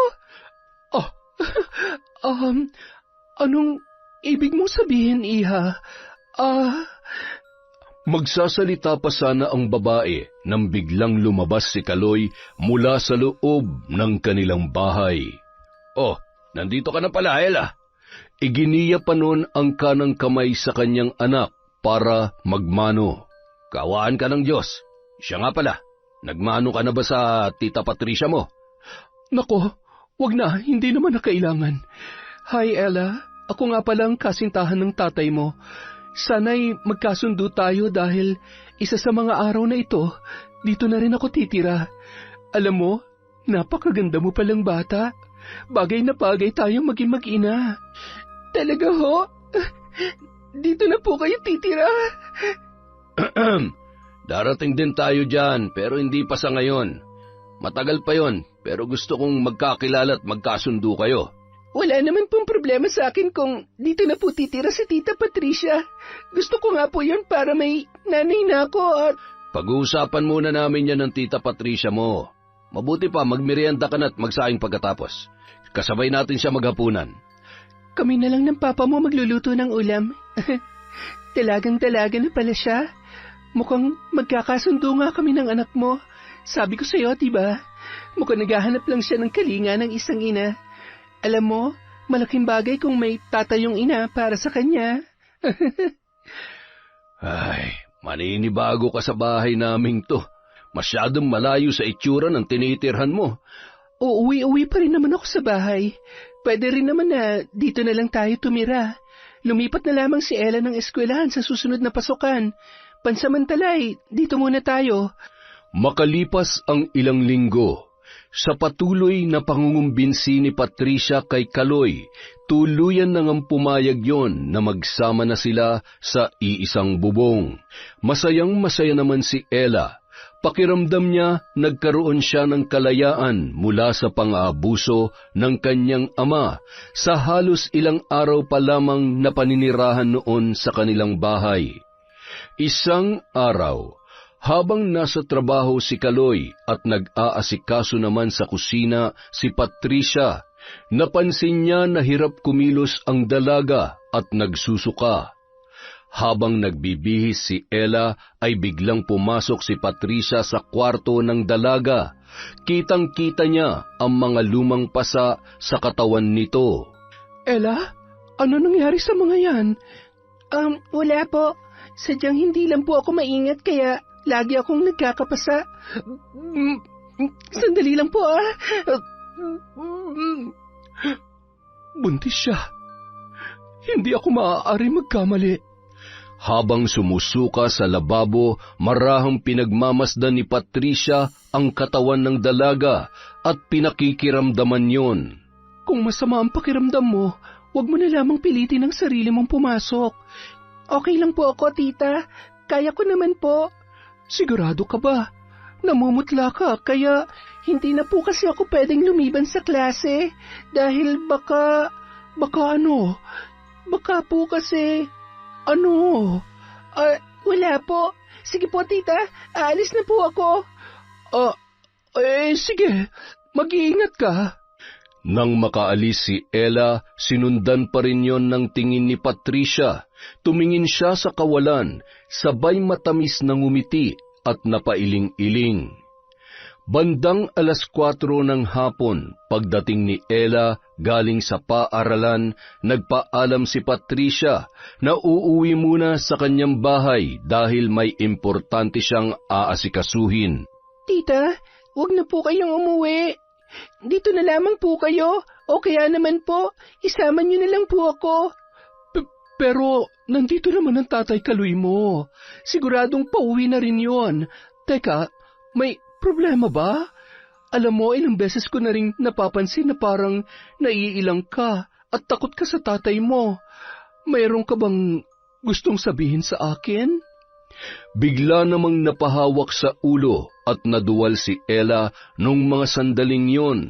Anong ibig mong sabihin, Iha? Magsasalita pa sana ang babae nang biglang lumabas si Kaloy mula sa loob ng kanilang bahay. Oh, nandito ka na pala, Ella. Iginiya pa noon ang kanang kamay sa kanyang anak para magmano. Kawaan ka ng Diyos. Siya nga pala, nagmano ka na ba sa Tita Patricia mo? Nako, wag na, hindi naman na kailangan. Hi, Ella. Ako nga pala ang kasintahan ng tatay mo. Sana'y magkasundo tayo dahil isa sa mga araw na ito, dito na rin ako titira. Alam mo, napakaganda mo palang bata. Bagay na bagay tayong maging mag-ina. Talaga ho? Dito na po kayo titira? Darating din tayo dyan, pero hindi pa sa ngayon. Matagal pa yon, pero gusto kong magkakilala at magkasundo kayo. Wala naman pong problema sa akin kung dito na po titira si Tita Patricia. Gusto ko nga po yun para may nanay na ako at... Pag-uusapan muna namin yan ng Tita Patricia mo. Mabuti pa, magmerienda ka na at magsaing pagkatapos. Kasabay natin siya maghapunan. Kami na lang ng papa mo magluluto ng ulam. Talagang-talaga na pala siya. Mukhang magkakasundo nga kami ng anak mo. Sabi ko sa'yo, diba? Mukhang naghahanap lang siya ng kalinga ng isang ina. Alam mo, malaking bagay kung may tatayong ina para sa kanya. Ay, maninibago ka sa bahay naming to. Masyadong malayo sa itsura ng tinitirhan mo. Uuwi-uwi pa rin naman ako sa bahay. Pwede rin naman na dito na lang tayo tumira. Lumipat na lamang si Ella ng eskwelahan sa susunod na pasukan. Pansamantalay, dito muna tayo. Makalipas ang ilang linggo, sa patuloy na pangungumbinsi ni Patricia kay Kaloy, tuluyan nang ang pumayag yon na magsama na sila sa iisang bubong. Masayang-masaya naman si Ella. Pakiramdam niya nagkaroon siya ng kalayaan mula sa pang-aabuso ng kanyang ama sa halos ilang araw pa lamang na paninirahan noon sa kanilang bahay. Isang araw, habang nasa trabaho si Kaloy at nag-aasikaso naman sa kusina si Patricia, napansin niya na hirap kumilos ang dalaga at nagsusuka. Habang nagbibihis si Ella ay biglang pumasok si Patricia sa kwarto ng dalaga. Kitang-kita niya ang mga lumang pasa sa katawan nito. Ella, ano nangyari sa mga yan? Wala po. Sadyang hindi lang po ako maingat kaya lagi akong nagkakapasa. Sandali lang po Buntis siya. Hindi ako maaari magkamali. Habang sumusuka sa lababo, marahang pinagmamasdan ni Patricia ang katawan ng dalaga at pinakikiramdaman yon. Kung masama ang pakiramdam mo, huwag mo na lamang pilitin ang sarili mong pumasok. Okay lang po ako, tita. Kaya ko naman po. Sigurado ka ba? Namumutla ka, kaya hindi na po kasi ako pwedeng lumiban sa klase. Dahil baka po kasi... wala po. Sige po, tita. Aalis na po ako. Sige. Mag-iingat ka. Nang makaalis si Ella, sinundan pa rin yon ng tingin ni Patricia. Tumingin siya sa kawalan, sabay matamis na ngumiti at napailing-iling. Bandang 4:00 ng hapon, pagdating ni Ella galing sa paaralan, nagpaalam si Patricia na uuwi muna sa kanyang bahay dahil may importante siyang aasikasuhin. Tita, huwag na po kayong umuwi. Dito na lamang po kayo, o kaya naman po, isama niyo na lang po ako. Pero nandito naman ang tatay Kaloy mo. Siguradong pauwi na rin yon. Teka, may problema ba? Alam mo, ilang beses ko na rin napapansin na parang naiilang ka at takot ka sa tatay mo. Mayroon ka bang gustong sabihin sa akin? Bigla namang napahawak sa ulo at naduwal si Ella nung mga sandaling yon.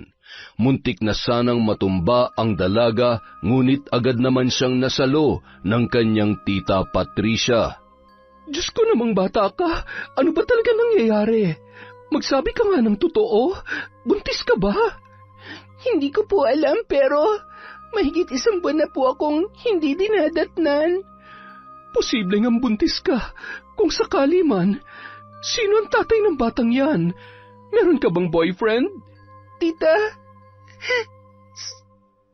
Muntik na sanang matumba ang dalaga, ngunit agad naman siyang nasalo ng kanyang tita Patricia. Diyos ko namang bata ka, ano ba talaga nangyayari? Magsabi ka nga ng totoo, buntis ka ba? Hindi ko po alam pero mahigit 1 buwan na po akong hindi dinadatnan. Posibleng ang buntis ka, kung sakali man. Sino ang tatay ng batang yan? Meron ka bang boyfriend? Tita,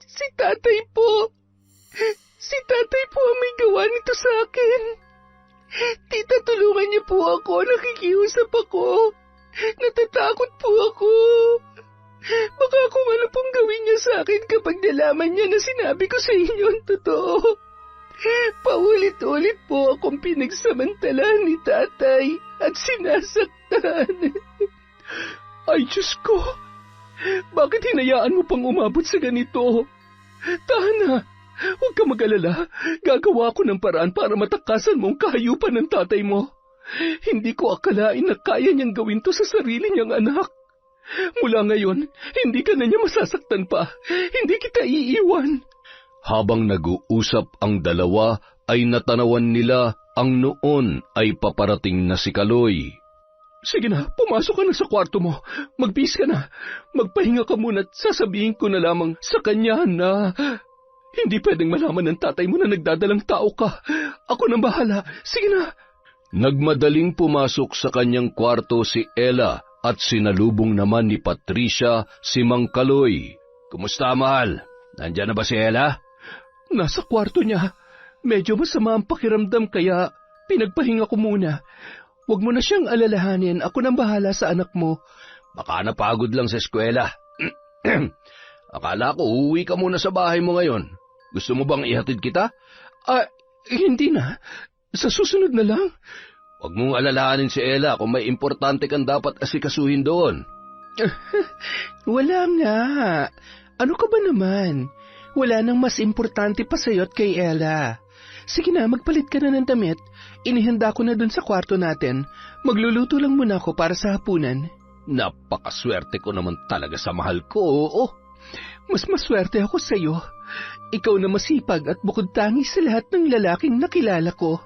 si tatay po. Si tatay po ang may gawa nito sa akin. Tita, tulungan niyo po ako, nakikiusap ako. Natatakot po ako. Baka kung ano pong gawin niya sa akin kapag nalaman niya na sinabi ko sa inyo ang totoo. Paulit-ulit po akong pinagsamantalahan ni tatay at sinasaktan. Ay, Diyos ko! Bakit hinayaan mo pang umabot sa ganito? Tana, huwag ka mag-alala. Gagawa ko ng paraan para matakasan mo ang kahayupan ng tatay mo. Hindi ko akalain na kaya niyang gawin to sa sarili niyang anak. Mula ngayon, hindi ka na niya masasaktan pa. Hindi kita iiwan. Habang nag-uusap ang dalawa, ay natanawan nila ang noon ay paparating na si Kaloy. Sige na, pumasok ka na sa kwarto mo. Magbihis ka na. Magpahinga ka muna at sasabihin ko na lamang sa kanya na hindi pwedeng malaman ng tatay mo na nagdadalang tao ka. Ako nang bahala. Sige na. Nagmadaling pumasok sa kanyang kwarto si Ella at sinalubong naman ni Patricia si Mang Kaloy. Kumusta, mahal? Nandiyan na ba si Ella? Nasa kwarto niya. Medyo masama ang pakiramdam kaya pinagpahinga ko muna. Huwag mo na siyang alalahanin. Ako nang bahala sa anak mo. Baka napagod lang sa eskwela. Akala ko uuwi ka muna sa bahay mo ngayon. Gusto mo bang ihatid kita? Hindi na. Sa susunod na lang. Huwag mong alalahanin si Ella kung may importante kang dapat asikasuhin doon. Wala nga. Ano ka ba naman? Wala nang mas importante pa sa'yo at kay Ella. Sige na, magpalit ka na ng damit. Inihanda ko na dun sa kwarto natin. Magluluto lang muna ako para sa hapunan. Napakaswerte ko naman talaga sa mahal ko, oo. Mas maswerte ako sa'yo. Ikaw na masipag at bukod tangi sa lahat ng lalaking nakilala ko.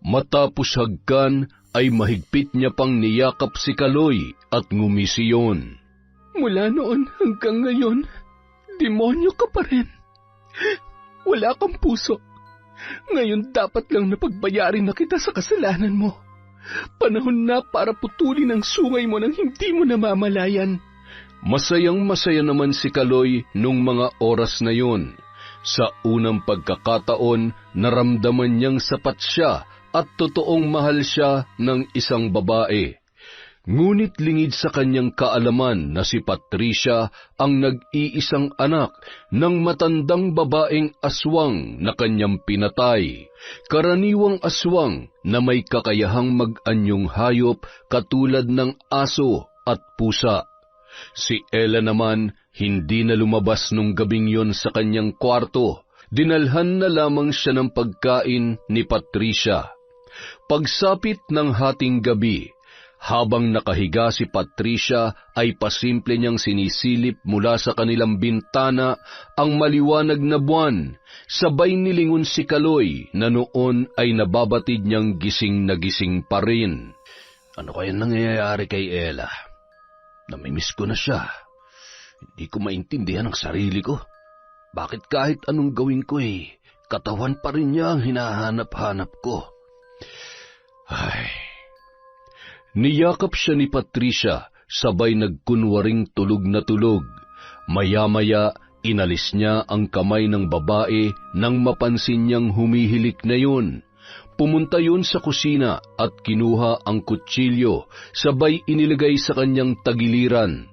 Matapos hagkan ay mahigpit niya pang niyakap si Kaloy at ngumisi yun. Mula noon hanggang ngayon, demonyo ka pa rin. Wala kang puso. Ngayon dapat lang napagbayarin na kita sa kasalanan mo. Panahon na para putulin ang sungay mo nang hindi mo namamalayan. Masayang-masaya naman si Kaloy nung mga oras na yun. Sa unang pagkakataon, naramdaman niyang sapat siya at totoong mahal siya ng isang babae. Ngunit lingid sa kanyang kaalaman na si Patricia ang nag-iisang anak ng matandang babaeng aswang na kanyang pinatay. Karaniwang aswang na may kakayahang mag-anyong hayop katulad ng aso at pusa. Si Ella naman hindi na lumabas nung gabing yon sa kanyang kwarto. Dinalhan na lamang siya ng pagkain ni Patricia. Pagsapit ng hating gabi, habang nakahiga si Patricia ay pasimple niyang sinisilip mula sa kanilang bintana ang maliwanag na buwan. Sabay nilingon si Kaloy na noon ay nababatid niyang gising na gising pa rin. Ano kaya nangyayari kay Ella? Namimiss ko na siya. Hindi ko maintindihan ang sarili ko. Bakit kahit anong gawin ko katawan pa rin niya ang hinahanap-hanap ko? Ay. Niyakap siya ni Patricia, sabay nagkunwaring tulog na tulog. Maya-maya, inalis niya ang kamay ng babae nang mapansin niyang humihilik na yun. Pumunta yun sa kusina at kinuha ang kutsilyo, sabay inilagay sa kanyang tagiliran.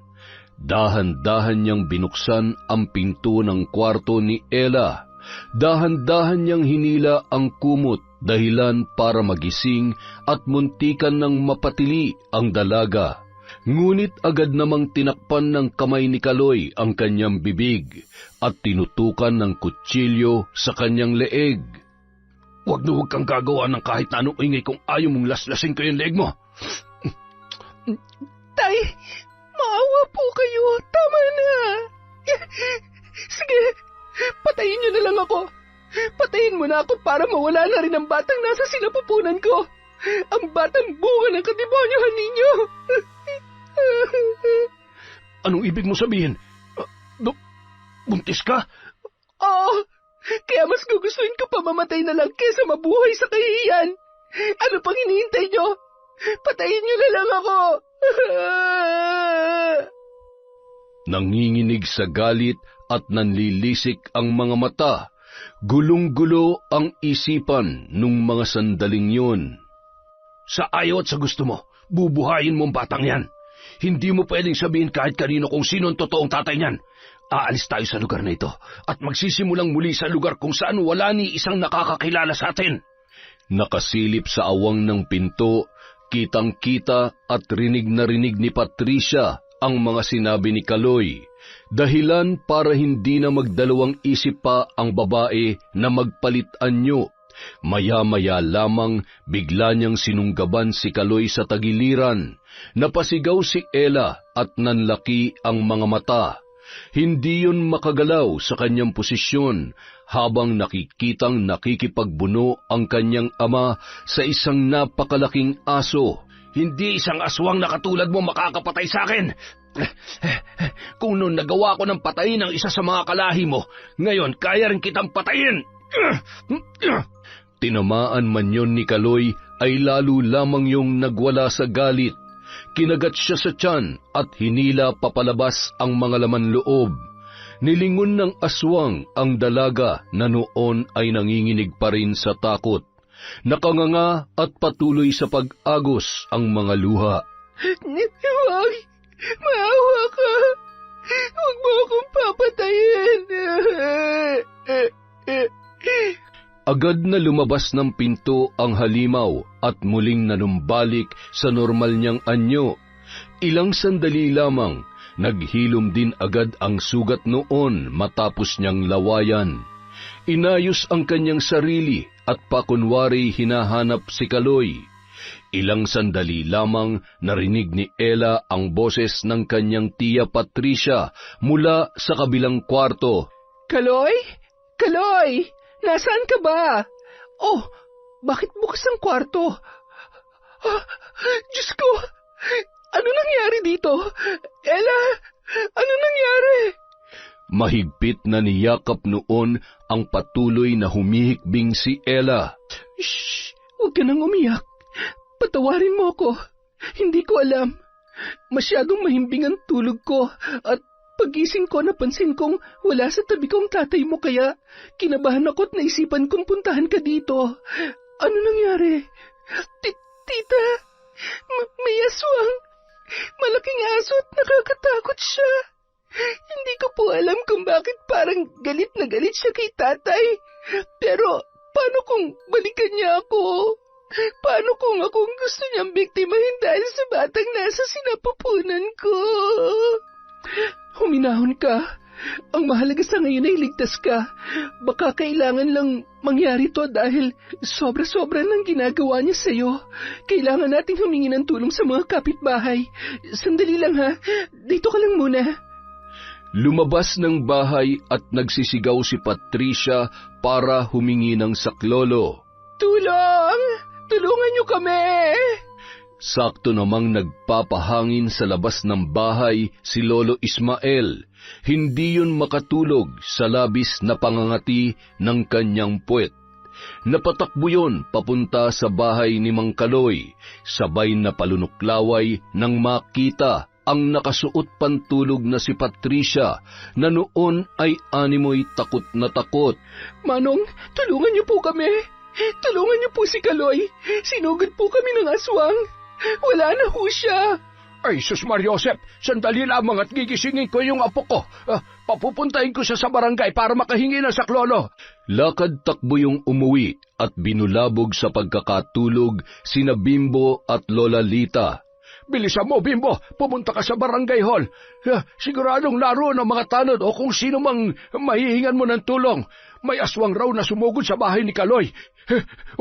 Dahan-dahan niyang binuksan ang pinto ng kwarto ni Ella. Dahan-dahan niyang hinila ang kumot dahilan para magising at muntikan ng mapatili ang dalaga. Ngunit agad namang tinakpan ng kamay ni Kaloy ang kanyang bibig at tinutukan ng kutsilyo sa kanyang leeg. Huwag kang gagawa ng kahit na anong ingay kung ayaw mong laslasin ko yung leeg mo. Tay, maawa po kayo. Tama na. Sige, patayin niyo na lang ako. Patayin mo na ako para mawala na rin ang batang nasa sinapupunan ko. Ang batang bunga ng kademonyohan ninyo. Anong ibig mo sabihin? Buntis ka? Oo. Kaya mas gugustuhin ko pa mamatay na lang kesa mabuhay sa kahihiyan. Ano pang hinihintay nyo? Patayin nyo na lang ako. Nanginginig sa galit at nanlilisik ang mga mata. Gulong-gulo ang isipan nung mga sandaling yun. Sa ayaw at sa gusto mo, bubuhayin mo ang batang yan. Hindi mo pwedeng sabihin kahit kanino kung sino ang totoong tatay niyan. Aalis tayo sa lugar na ito at magsisimulang muli sa lugar kung saan wala ni isang nakakakilala sa atin. Nakasilip sa awang ng pinto, kitang-kita at rinig na rinig ni Patricia ang mga sinabi ni Kaloy. Dahilan para hindi na magdalawang isip pa ang babae na magpalit anyo. Maya-maya lamang bigla niyang sinunggaban si Kaloy sa tagiliran. Napasigaw si Ella at nanlaki ang mga mata. Hindi yun makagalaw sa kanyang posisyon habang nakikitang nakikipagbuno ang kanyang ama sa isang napakalaking aso. Hindi isang aswang na katulad mo makakapatay sa akin. Kung noon nagawa ko ng patayin ang isa sa mga kalahi mo, ngayon kaya rin kitang patayin. Tinamaan man yon ni Kaloy ay lalo lamang yung nagwala sa galit. Kinagat siya sa tiyan at hinila papalabas ang mga laman loob. Nilingon ng aswang ang dalaga na noon ay nanginginig pa rin sa takot. Nakanganga at patuloy sa pag-agos ang mga luha. Huwag! Maawa ka! Huwag mo akong papatayin! Agad na lumabas ng pinto ang halimaw at muling nanumbalik sa normal niyang anyo. Ilang sandali lamang, naghilom din agad ang sugat noon matapos niyang lawayan. Inayos ang kanyang sarili at pakunwari hinahanap si Kaloy. Ilang sandali lamang narinig ni Ella ang boses ng kanyang tiya Patricia mula sa kabilang kwarto. Kaloy? Kaloy! Nasaan ka ba? Oh, bakit bukas ang kwarto? Ah, Diyos ko! Ano nangyari dito? Ella, ano nangyari? Mahigpit na niyakap noon ang patuloy na humihikbing si Ella. Shh! Huwag ka nang umiyak. Patawarin mo ako. Hindi ko alam. Masyadong mahimbing ang tulog ko at pagising ko napansin kong wala sa tabi kong tatay mo kaya kinabahan ako at naisipan kong puntahan ka dito. Ano nangyari? Tita, may aswang. Malaking aso at nakakatakot siya. Hindi ko po alam kung bakit parang galit na galit siya kay tatay. Pero paano kung balikan niya ako? Paano kung akong gusto niyang biktimahin dahil sa batang nasa sinapupunan ko? Huminahon ka. Ang mahalaga sa ngayon ay ligtas ka. Baka kailangan lang mangyari to dahil sobra-sobra ng ginagawa niya sa'yo. Kailangan nating humingi ng tulong sa mga kapitbahay. Sandali lang ha. Dito ka lang muna. Lumabas ng bahay at nagsisigaw si Patricia para humingi ng saklolo. Tulong! Tulungan niyo kami! Sakto namang nagpapahangin sa labas ng bahay si Lolo Ismael. Hindi yun makatulog sa labis na pangangati ng kanyang puwet. Napatakbo yun papunta sa bahay ni Mang Kaloy, sabay na palunuklaway nang makita ang nakasuot pantulog na si Patricia na noon ay animoy takot na takot. Manong, tulungan niyo po kami! Tulungan niyo po si Kaloy! Sinugod po kami ng aswang! Wala na ho siya! Ay, Sus Mariosep, sandali lamang at gigisingin ko yung apo ko. Papupuntahin ko siya sa barangay para makahingi ng saklolo. Lakad takbo yung umuwi at binulabog sa pagkakatulog sina Bimbo at Lola Lita. Bilisan mo, Bimbo, pumunta ka sa barangay hall. Siguradong naroon ang mga tanod o kung sino mang mahihingan mo ng tulong. May aswang raw na sumugod sa bahay ni Kaloy.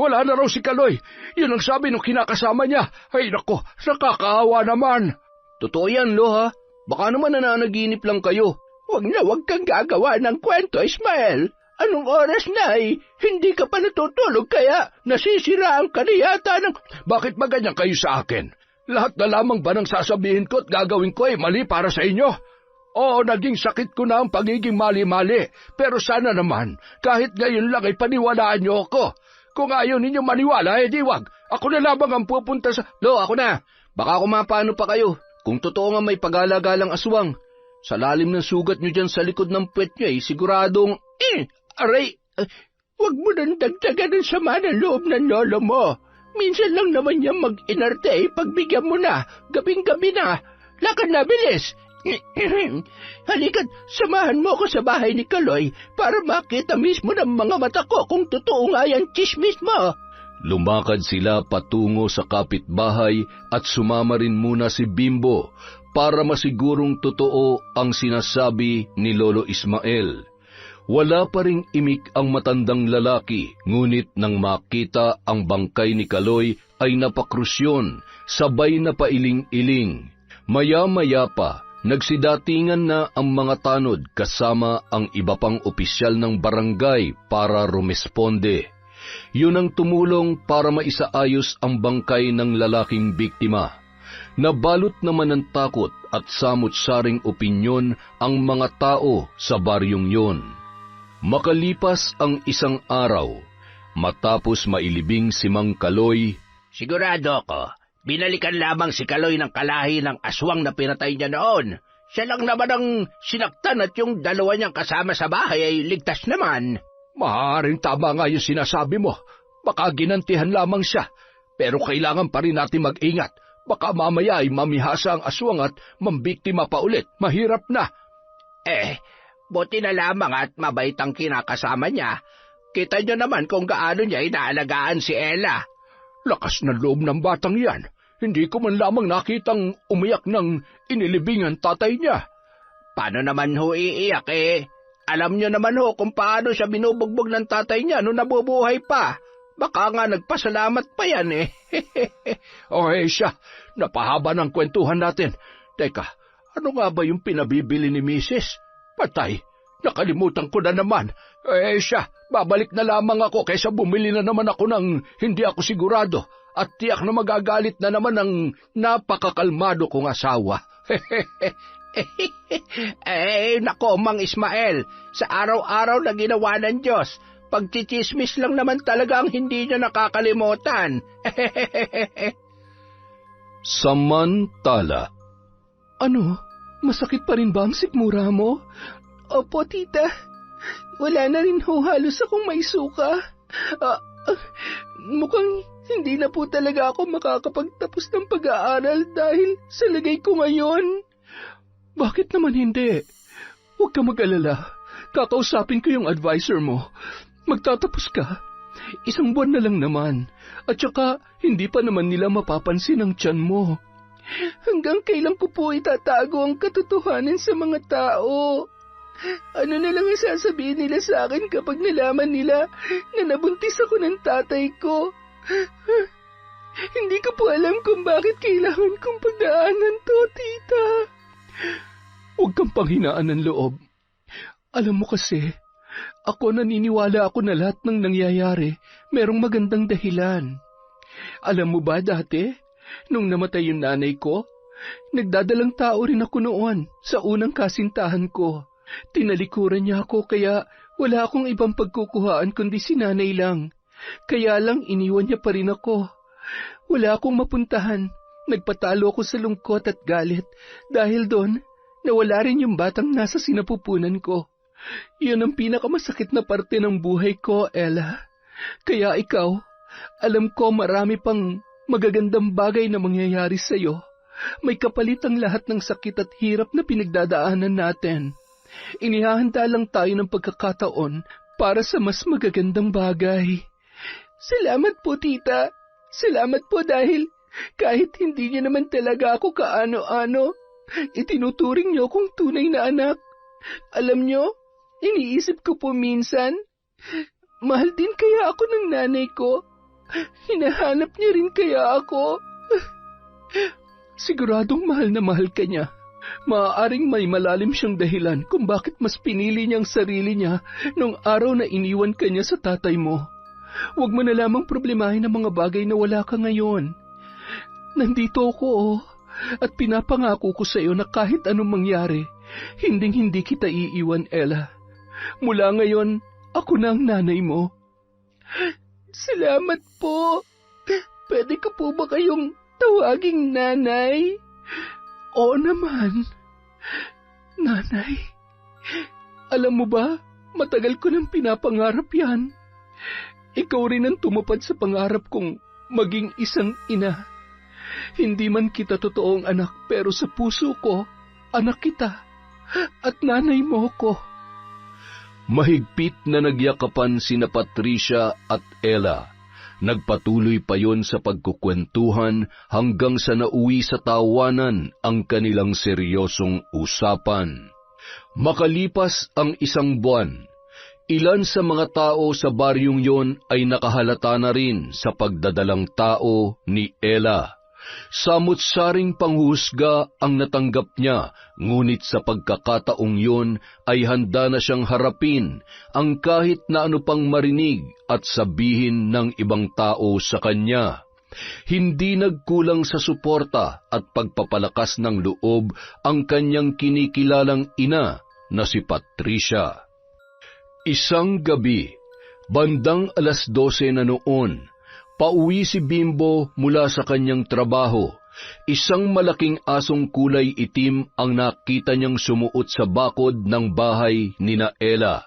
Wala na raw si Kaloy. Yun ang sabi nung kinakasama niya. Ay nako, nakakaawa naman. Totoo yan, Loha. Baka naman nananaginip lang kayo. Huwag kang gagawa ng kwento, Ismael. Anong oras na hindi ka pa natutulog kaya nasisiraan ka na yata ng... Bakit ba ganyan kayo sa akin? Lahat na lamang ba nang sasabihin ko at gagawin ko ay mali para sa inyo? Oo, naging sakit ko na ang pagiging mali-mali. Pero sana naman, kahit ngayon lang ay paniwalaan niyo ako. Kung ayaw ninyo maniwala, di wag. Ako na lamang ang pupunta sa... Ako na. Baka kumapano pa kayo. Kung totoo nga may pag-alagalang aswang. Sa lalim ng sugat niyo dyan sa likod ng puwet niyo siguradong... Aray, wag mo nang dagdagan ang sama ng loob ng lolo mo. Minsan lang naman niya mag-inarte, pagbigyan mo na. Gabing-gabi na. Lakad na, bilis. Halika't, samahan mo ako sa bahay ni Kaloy para makita mismo ng mga mata ko kung totoo nga yan chismis mo. Lumakad sila patungo sa kapitbahay at sumama rin muna si Bimbo para masigurong totoo ang sinasabi ni Lolo Ismael. Wala pa ring imik ang matandang lalaki, ngunit nang makita ang bangkay ni Kaloy ay napakrusyon, sabay na pailing-iling. Maya-maya pa, nagsidatingan na ang mga tanod kasama ang iba pang opisyal ng barangay para rumesponde. Yun ang tumulong para maisaayos ang bangkay ng lalaking biktima. Nabalot naman ng takot at samut-saring opinyon ang mga tao sa baryong yun. Makalipas ang isang araw, matapos mailibing si Mang Kaloy, sigurado ko, binalikan lamang si Kaloy ng kalahi ng aswang na pinatay niya noon. Siya lang naman ang sinaktan at yung dalawa niyang kasama sa bahay ay ligtas naman. Maaaring tama nga yung sinasabi mo. Baka ginantihan lamang siya. Pero kailangan pa rin natin mag-ingat. Baka mamaya ay mamihasa ang aswang at mambiktima pa ulit. Mahirap na. Buti na lamang at mabait ang kinakasama niya. Kita niyo naman kung gaano niya inaalagaan si Ella. Lakas ng loob ng batang yan. Hindi ko man lamang nakitang umiyak ng inilibingan tatay niya. Paano naman ho iiyak Alam niyo naman ho kung paano siya binubugbog ng tatay niya nung nabubuhay pa. Baka nga nagpasalamat pa yan eh. Okay siya, napahaba ng kwentuhan natin. Teka, ano nga ba yung pinabibili ni Mrs.? Patay, nakalimutan ko na naman. Siya, babalik na lamang ako kaysa bumili na naman ako ng hindi ako sigurado. At tiyak na magagalit na naman ang napakakalmado kong asawa. Nako, Mang Ismael, sa araw-araw na ginawa ng Diyos, pagchichismis lang naman talaga ang hindi niya nakakalimutan. Samantala. Ano? Masakit pa rin ba ang sikmura mo? Opo, tita. Wala na rin ho halos akong may suka. Mukhang hindi na po talaga ako makakapagtapos ng pag-aaral dahil sa lagay ko ngayon. Bakit naman hindi? Huwag ka mag-alala. Kakausapin ko yung advisor mo. Magtatapos ka. 1 buwan na lang naman. At saka, hindi pa naman nila mapapansin ang tiyan mo. Hanggang kailan ko po itatago ang katotohanan sa mga tao? Ano na lang ang sasabihin nila sa akin kapag nalaman nila na nabuntis ako ng tatay ko? Hindi ko po alam kung bakit kailangan kong pagdaanan to, tita. Huwag kang panghinaan ng loob. Alam mo kasi, ako naniniwala ako na lahat ng nangyayari merong magandang dahilan. Alam mo ba dati, nung namatay yung nanay ko, nagdadalang tao rin ako noon sa unang kasintahan ko. Tinalikuran niya ako kaya wala akong ibang pagkukuhaan kundi si nanay lang. Kaya lang iniwan niya pa rin ako. Wala akong mapuntahan. Nagpatalo ako sa lungkot at galit dahil doon nawala rin yung batang nasa sinapupunan ko. Yun ang pinakamasakit na parte ng buhay ko, Ella. Kaya ikaw, alam ko marami pang magagandang bagay na mangyayari sa'yo. May kapalit ang lahat ng sakit at hirap na pinagdadaanan natin. Inihahanda lang tayo ng pagkakataon para sa mas magagandang bagay. Salamat po, tita. Salamat po dahil kahit hindi niyo naman talaga ako kaano-ano, itinuturing niyo akong tunay na anak. Alam niyo, iniisip ko po minsan, mahal din kaya ako ng nanay ko. Hinahanap niya rin kaya ako. Siguradong mahal na mahal ka niya. Maaaring may malalim siyang dahilan kung bakit mas pinili niyang sarili niya nung araw na iniwan ka niya sa tatay mo. Huwag mo na lamang problemahin ang mga bagay na wala ka ngayon. Nandito ako at pinapangako ko sa iyo na kahit anong mangyari, hinding-hindi kita iiwan, Ella. Mula ngayon, ako na ang nanay mo. Salamat po. Pwede ko po ba kayong tawaging nanay? Oo naman. Nanay, alam mo ba, matagal ko nang pinapangarap yan. Ikaw rin ang tumupad sa pangarap kong maging isang ina. Hindi man kita totoong anak pero sa puso ko, anak kita at nanay mo ko. Mahigpit na nagyakapan sina Patricia at Ella. Nagpatuloy pa yon sa pagkukwentuhan hanggang sa nauwi sa tawanan ang kanilang seryosong usapan. Makalipas ang 1 buwan, ilan sa mga tao sa baryong yon ay nakahalata na rin sa pagdadalang tao ni Ella. Samut-saring panghusga ang natanggap niya, ngunit sa pagkakataong yun ay handa na siyang harapin ang kahit na ano pang marinig at sabihin ng ibang tao sa kanya. Hindi nagkulang sa suporta at pagpapalakas ng loob ang kanyang kinikilalang ina na si Patricia. Isang gabi, bandang 12:00 na noon, pauwi si Bimbo mula sa kanyang trabaho. Isang malaking asong kulay itim ang nakita niyang sumuot sa bakod ng bahay ni Ella.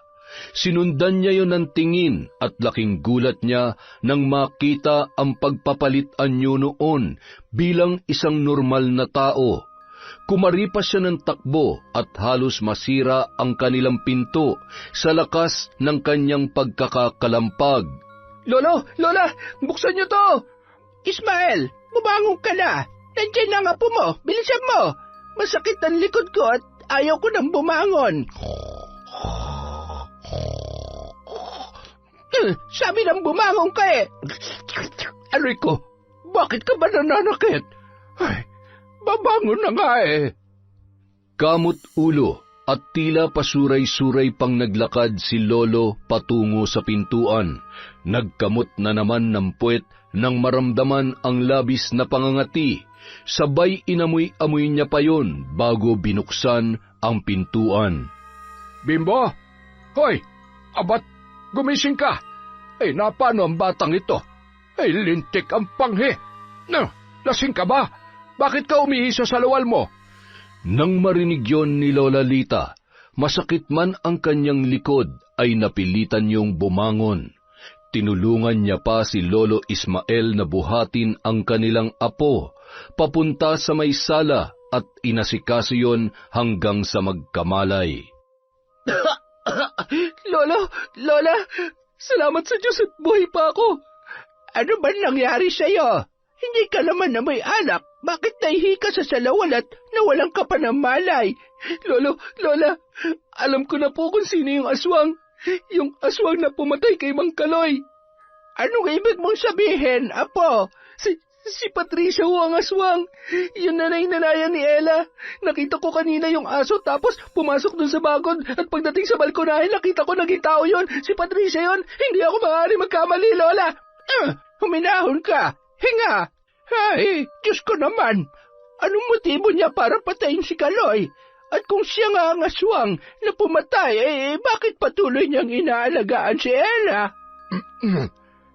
Sinundan niya yon ng tingin at laking gulat niya nang makita ang pagpapalit anyo noon bilang isang normal na tao. Kumaripas siya ng takbo at halos masira ang kanilang pinto sa lakas ng kanyang pagkakakalampag. Lolo! Lola! Buksan niyo to! Ismael! Bumangon ka na! Nandiyan na nga po mo! Bilisan mo! Masakit ang likod ko at ayaw ko nang bumangon. Sabi ng bumangon ka eh. Aray ko, bakit ka ba nananakit? Ay, babangon na nga eh. Kamot ulo at tila pasuray-suray pang naglakad si Lolo patungo sa pintuan. Nagkamot na naman ng puwet nang maramdaman ang labis na pangangati. Sabay inamoy-amoy niya pa yon bago binuksan ang pintuan. Bimbo, hoy, abat, gumising ka. Ay, napano ang batang ito? Ay, lintik ang panghi. No, lasing ka ba? Bakit ka umihi sa salawal mo? Nang marinig yon ni Lola Lita, masakit man ang kanyang likod ay napilitan niyong bumangon. Tinulungan niya pa si Lolo Ismael na buhatin ang kanilang apo, papunta sa may sala at inasikaso yon hanggang sa magkamalay. Lola, salamat sa Diyos at buhay pa ako. Ano ba nangyari sa'yo? Hindi ka naman na may anak. Bakit nahihi ka sa salawal at nawalan ka pa ng malay? Lola, alam ko na po kung sino yung aswang. Yung aswang na pumatay kay Mang Kaloy. Anong ibig mong sabihin, Apo? Si Patricia ho ang aswang. Yung nanay-nanayan ni Ella. Nakita ko kanina yung aso tapos pumasok dun sa bagod at pagdating sa balkonahe nakita ko naging tao yun. Si Patricia yun. Hindi ako maaari magkamali, Lola. Huminahon ka. Hinga. Ay, Diyos ko naman. Anong motibo niya para patayin si Kaloy? At kung siya nga ang aswang na pumatay, bakit patuloy niyang inaalagaan si Ella?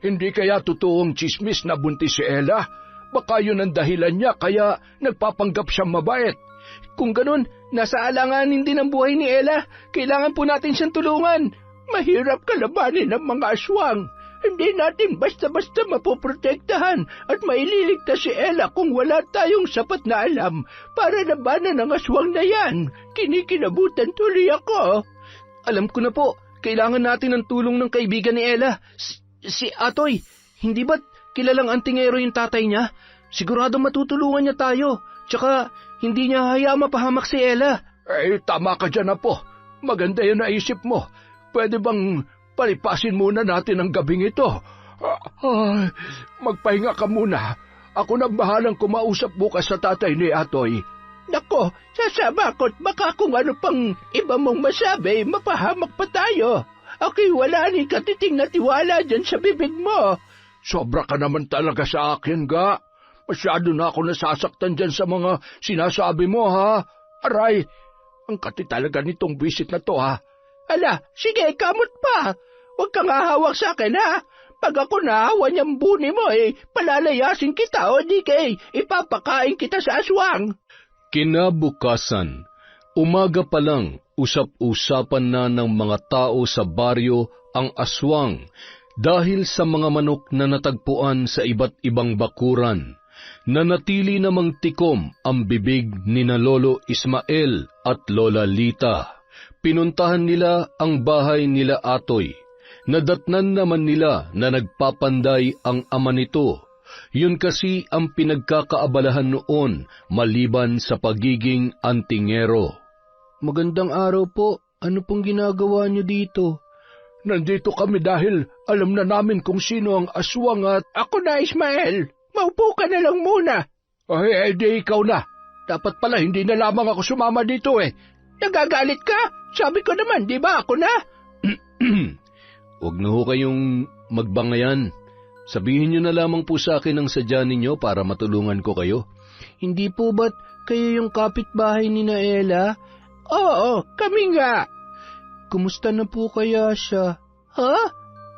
Hindi kaya totoong chismis na buntis si Ella? Baka yun ang dahilan niya kaya nagpapanggap siyang mabait. Kung ganun, nasa alanganin din ang buhay ni Ella. Kailangan po natin siyang tulungan. Mahirap kalabanin ng mga aswang. Hindi natin basta-basta mapoprotektahan at maililigtas si Ella kung wala tayong sapat na alam para labanan ng aswang na yan. Kinikinabutan tuloy ako. Alam ko na po, kailangan natin ng tulong ng kaibigan ni Ella. Si Atoy, hindi ba't kilalang antingero yung tatay niya? Sigurado matutulungan niya tayo. Tsaka, hindi niya hayaan mapahamak si Ella. Tama ka dyan na po. Maganda yung naisip mo. Pwede bang palipasin muna natin ang gabing ito? Magpahinga ka muna. Ako nang bahalang kumausap bukas sa tatay ni Atoy. Nako, sasabakot baka kung ano pang iba mong masabi, mapahamak pa tayo. Ako'y wala ni katiting na tiwala dyan sa bibig mo. Sobra ka naman talaga sa akin, ga. Masyado na ako nasasaktan dyan sa mga sinasabi mo, ha? Aray, ang kati talaga nitong bisit na to, ha? Ala, sige, kamot pa. Huwag kang hahawak sa akin, ha? Pag ako nahawa niyang buni mo, palalayasin kita o di kay ipapakain kita sa aswang. Kinabukasan, umaga pa lang, usap-usapan na ng mga tao sa baryo ang aswang dahil sa mga manok na natagpuan sa iba't ibang bakuran. Nanatili namang tikom ang bibig ni na Lolo Ismael at Lola Lita. Pinuntahan nila ang bahay nila Atoy. Nadatnan naman nila na nagpapanday ang ama nito. Yun kasi ang pinagkakaabalahan noon maliban sa pagiging antingero. Magandang araw po. Ano pong ginagawa niyo dito? Nandito kami dahil alam na namin kung sino ang aswang at... Ako na, Ismael. Maupo ka na lang muna. Ay, di ikaw na. Dapat pala hindi na lamang ako sumama dito eh. Nagagalit ka? Sabi ko naman, di ba ako na? Huwag na ho kayong magbangayan. Sabihin niyo na lamang po sa akin ang sadya ninyo para matulungan ko kayo. Hindi po ba't kayo yung kapitbahay ni na Ella? Oo, kami nga. Kumusta na po kaya siya? Ha?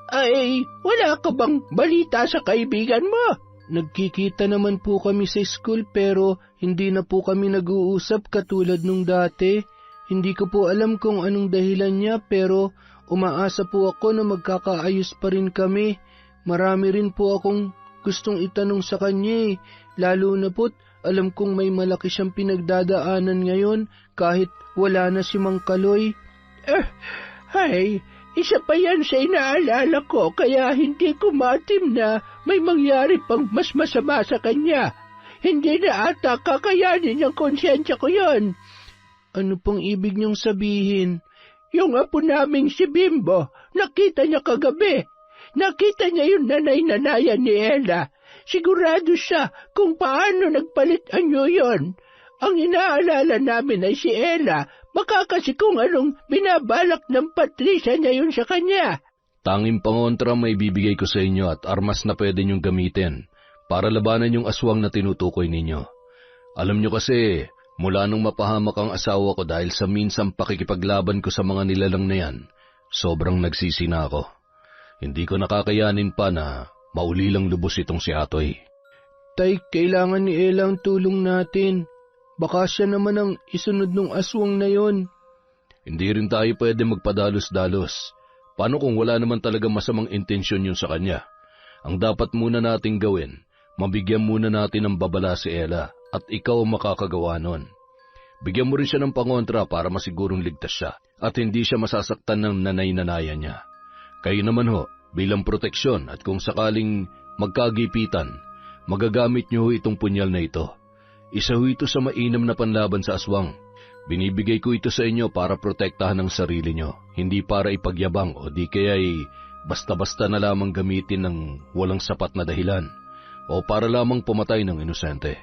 Ay, wala ka bang balita sa kaibigan mo? Nagkikita naman po kami sa school pero hindi na po kami nag-uusap katulad nung dati. Hindi ko po alam kung anong dahilan niya pero umaasa po ako na magkakaayos pa rin kami. Marami rin po akong gustong itanong sa kanya lalo na po't alam kong may malaki siyang pinagdadaanan ngayon kahit wala na si Mang Kaloy. Ay, isa pa yan sa inaalala ko kaya hindi ko matim na may mangyari pang mas masama sa kanya. Hindi na ata kakayanin ng konsyensya ko yon. Ano pong ibig niyong sabihin? Yung apo naming si Bimbo, nakita niya kagabi. nakita niya yung nanay-nanayan ni Ella. Sigurado siya kung paano nagpalit anyo yon. Ang inaalala namin ay si Ella, baka kasi kung anong binabalak ng Patricia ngayon sa kanya. Tanging pangontra may bibigay ko sa inyo at armas na pwede niyong gamitin para labanan yung aswang na tinutukoy ninyo. Alam niyo kasi, mula nung mapahamak ang asawa ko dahil sa minsang pakikipaglaban ko sa mga nilalang na yan, sobrang nagsisi na ako. Hindi ko nakakayanin pa na maulilang lubos itong si Atoy. Tay, kailangan ni Ella ang tulong natin. Baka siya naman ang isunod ng aswang na yon. Hindi rin tayo pwede magpadalos-dalos. Paano kung wala naman talaga masamang intensyon yun sa kanya? Ang dapat muna nating gawin, mabigyan muna natin ng babala si Ella at ikaw ang makakagawa nun. Bigyan mo rin siya ng pangontra para masigurong ligtas siya at hindi siya masasaktan ng nanay-nanayan niya. Kayo naman ho, bilang proteksyon at kung sakaling magkagipitan, magagamit niyo ho itong punyal na ito. Isa ho ito sa mainam na panlaban sa aswang. Binibigay ko ito sa inyo para protektahan ang sarili nyo, hindi para ipagyabang o di kaya'y basta-basta na lamang gamitin ng walang sapat na dahilan o para lamang pumatay ng inosente.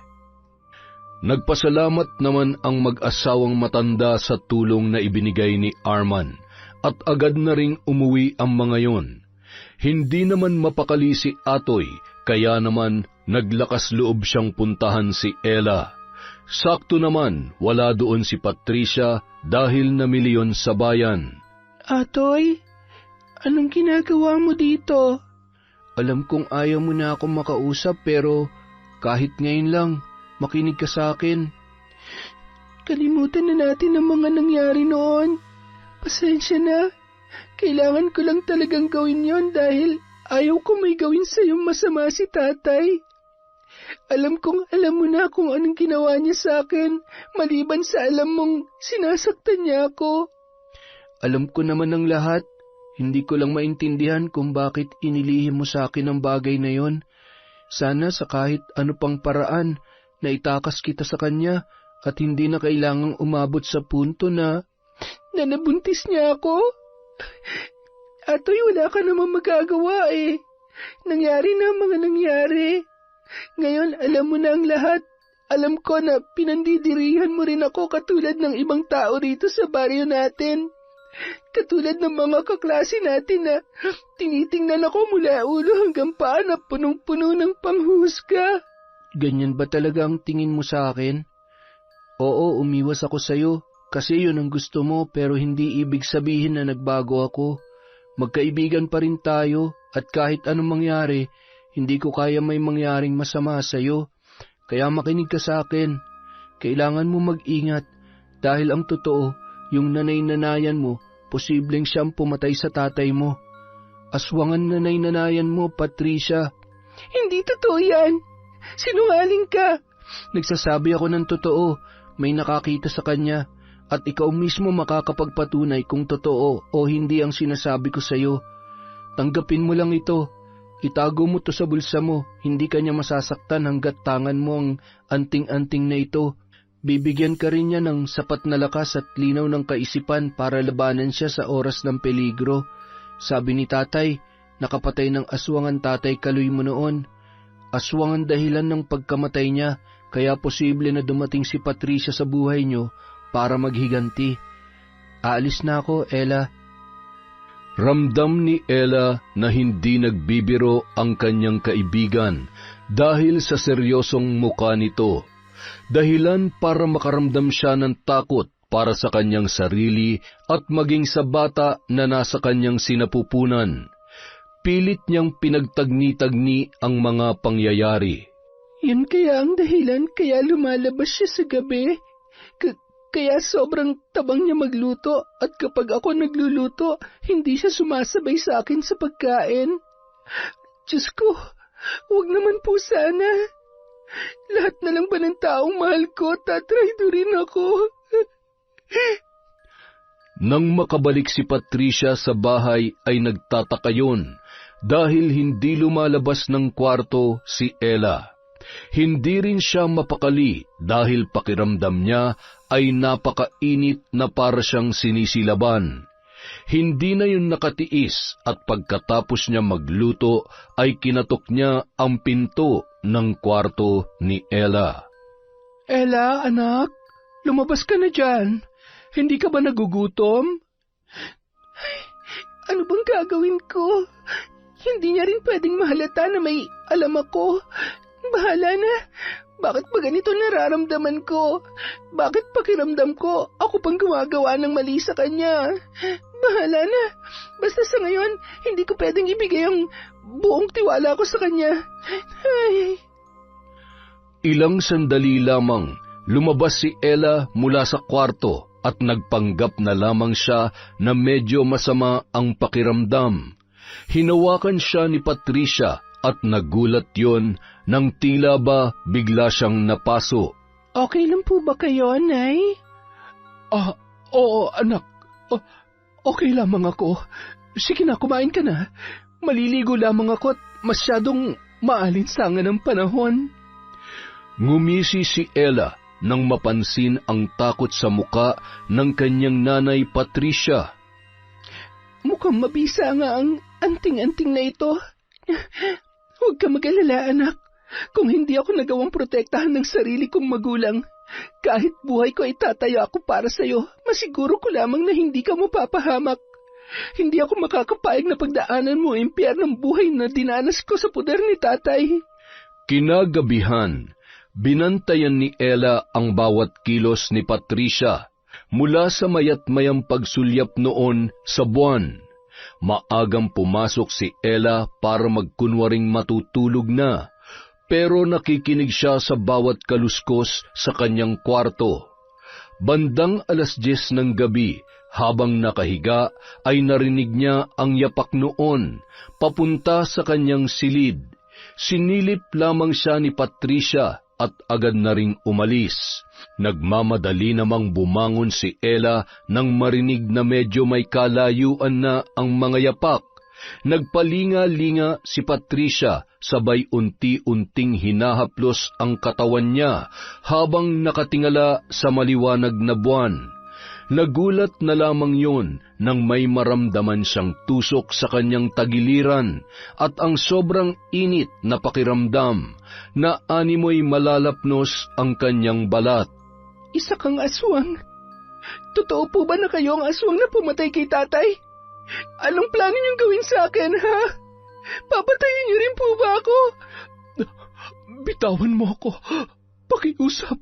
Nagpasalamat naman ang mag-asawang matanda sa tulong na ibinigay ni Arman at agad na ring umuwi ang mga yon. Hindi naman mapakali si Atoy, kaya naman naglakas loob siyang puntahan si Ella. Sakto naman, wala doon si Patricia dahil namili yon sa bayan. Atoy, anong ginagawa mo dito? Alam kong ayaw mo na akong makausap pero kahit ngayon lang, makinig ka sa akin. Kalimutan na natin ang mga nangyari noon. Pasensya na. Kailangan ko lang talagang gawin yon dahil ayaw ko may gawin sa'yo masama si tatay. Alam kong alam mo na kung anong ginawa niya sa akin, maliban sa alam mong sinasaktan niya ako. Alam ko naman ang lahat. Hindi ko lang maintindihan kung bakit inilihim mo sa akin ang bagay na yon. Sana sa kahit ano pang paraan na itakas kita sa kanya at hindi na kailangang umabot sa punto na nabuntis niya ako. Atoy, wala ka naman magagawa eh. Nangyari na ang mga nangyari. Ngayon, alam mo na ang lahat. Alam ko na pinandidirihan mo rin ako katulad ng ibang tao rito sa baryo natin. Katulad ng mga kaklase natin na tinitingnan ako mula ulo hanggang paa na punong-puno ng panghusga. Ganyan ba talaga ang tingin mo sa akin? Oo, umiwas ako sa'yo. Kasi yun ang gusto mo pero hindi ibig sabihin na nagbago ako. Magkaibigan pa rin tayo at kahit anong mangyari, hindi ko kaya may mangyaring masama sa'yo. Kaya makinig ka sa akin. Kailangan mo mag-ingat dahil ang totoo, yung nanay-nanayan mo, posibleng siyang pumatay sa tatay mo. Aswangan nanay-nanayan mo, Patricia. Hindi totoo yan. Sinungaling ka. Nagsasabi ako ng totoo. May nakakita sa kanya. At ikaw mismo makakapagpatunay kung totoo o hindi ang sinasabi ko sa iyo. Tanggapin mo lang ito. Itago mo to sa bulsa mo. Hindi ka niya masasaktan hanggat tangan mo ang anting-anting na ito. Bibigyan ka rin niya ng sapat na lakas at linaw ng kaisipan para labanan siya sa oras ng peligro. Sabi ni tatay, nakapatay ng aswang ang tatay Kaloy mo noon. Aswang ang dahilan ng pagkamatay niya, kaya posible na dumating si Patricia sa buhay niyo para maghiganti. Aalis na ako, Ella. Ramdam ni Ella na hindi nagbibiro ang kanyang kaibigan dahil sa seryosong mukha nito. Dahilan para makaramdam siya ng takot para sa kanyang sarili at maging sa bata na nasa kanyang sinapupunan. Pilit niyang pinagtagni-tagni ang mga pangyayari. Yun kaya ang dahilan kaya lumalabas siya sa gabi? Kaya sobrang tabang niya magluto at kapag ako nagluluto, hindi siya sumasabay sa akin sa pagkain. Diyos ko, huwag naman po sana. Lahat na lang ba ng taong mahal ko, tatraidorin ako? Nang makabalik si Patricia sa bahay ay nagtataka yun dahil hindi lumalabas ng kwarto si Ella. Hindi rin siya mapakali dahil pakiramdam niya ay napakainit na para siyang sinisilaban. Hindi na yun nakatiis at pagkatapos niya magluto ay kinatok niya ang pinto ng kwarto ni Ella. Ella, anak, lumabas ka na dyan. Hindi ka ba nagugutom? Ay, ano bang gagawin ko? Hindi niya rin pwedeng mahalata na may alam ako. Bahala na. Bakit ba ganito nararamdaman ko? Bakit pakiramdam ko ako pang gumagawa ng mali sa kanya? Bahala na. Basta sa ngayon, hindi ko pwedeng ibigay ang buong tiwala ko sa kanya. Ay. Ilang sandali lamang, lumabas si Ella mula sa kwarto at nagpanggap na lamang siya na medyo masama ang pakiramdam. Hinawakan siya ni Patricia at nagulat yon nang tila ba bigla siyang napaso. Okay lang po ba kayo, Nay? Oo, anak. Okay lamang ako. Sige na, kumain ka na. Maliligo lamang ako at masyadong maalinsangan ang panahon. Ngumisi si Ella nang mapansin ang takot sa muka ng kanyang nanay Patricia. Mukhang mabisa nga ang anting-anting na ito. Huwag ka mag-alala, anak. Kung hindi ako nagawang protektahan ng sarili kong magulang, kahit buhay ko itataya ako para sa'yo, masiguro ko lamang na hindi ka mapapahamak. Hindi ako makakapayag na pagdaanan mo ang impyernong buhay na dinanas ko sa poder ni tatay. Kinagabihan, binantayan ni Ella ang bawat kilos ni Patricia mula sa mayat-mayang pagsulyap noon sa buwan. Maagang pumasok si Ella para magkunwaring matutulog na, pero nakikinig siya sa bawat kaluskos sa kanyang kwarto. Bandang 10:00 ng gabi, habang nakahiga, ay narinig niya ang yapak noon, papunta sa kanyang silid. Sinilip lamang siya ni Patricia at agad na ring umalis. Nagmamadali namang bumangon si Ella nang marinig na medyo may kalayuan na ang mga yapak. Nagpalinga-linga si Patricia, sabay unti-unting hinahaplos ang katawan niya habang nakatingala sa maliwanag na buwan. Nagulat na lamang yun nang may maramdaman siyang tusok sa kanyang tagiliran at ang sobrang init na pakiramdam na animoy malalapnos ang kanyang balat. Isa kang aswang. Totoo po ba na kayo ang aswang na pumatay kay tatay? Anong plano niyong gawin sa akin, ha? Papatayin niyo rin po ba ako? Bitawan mo ako. Pakiusap.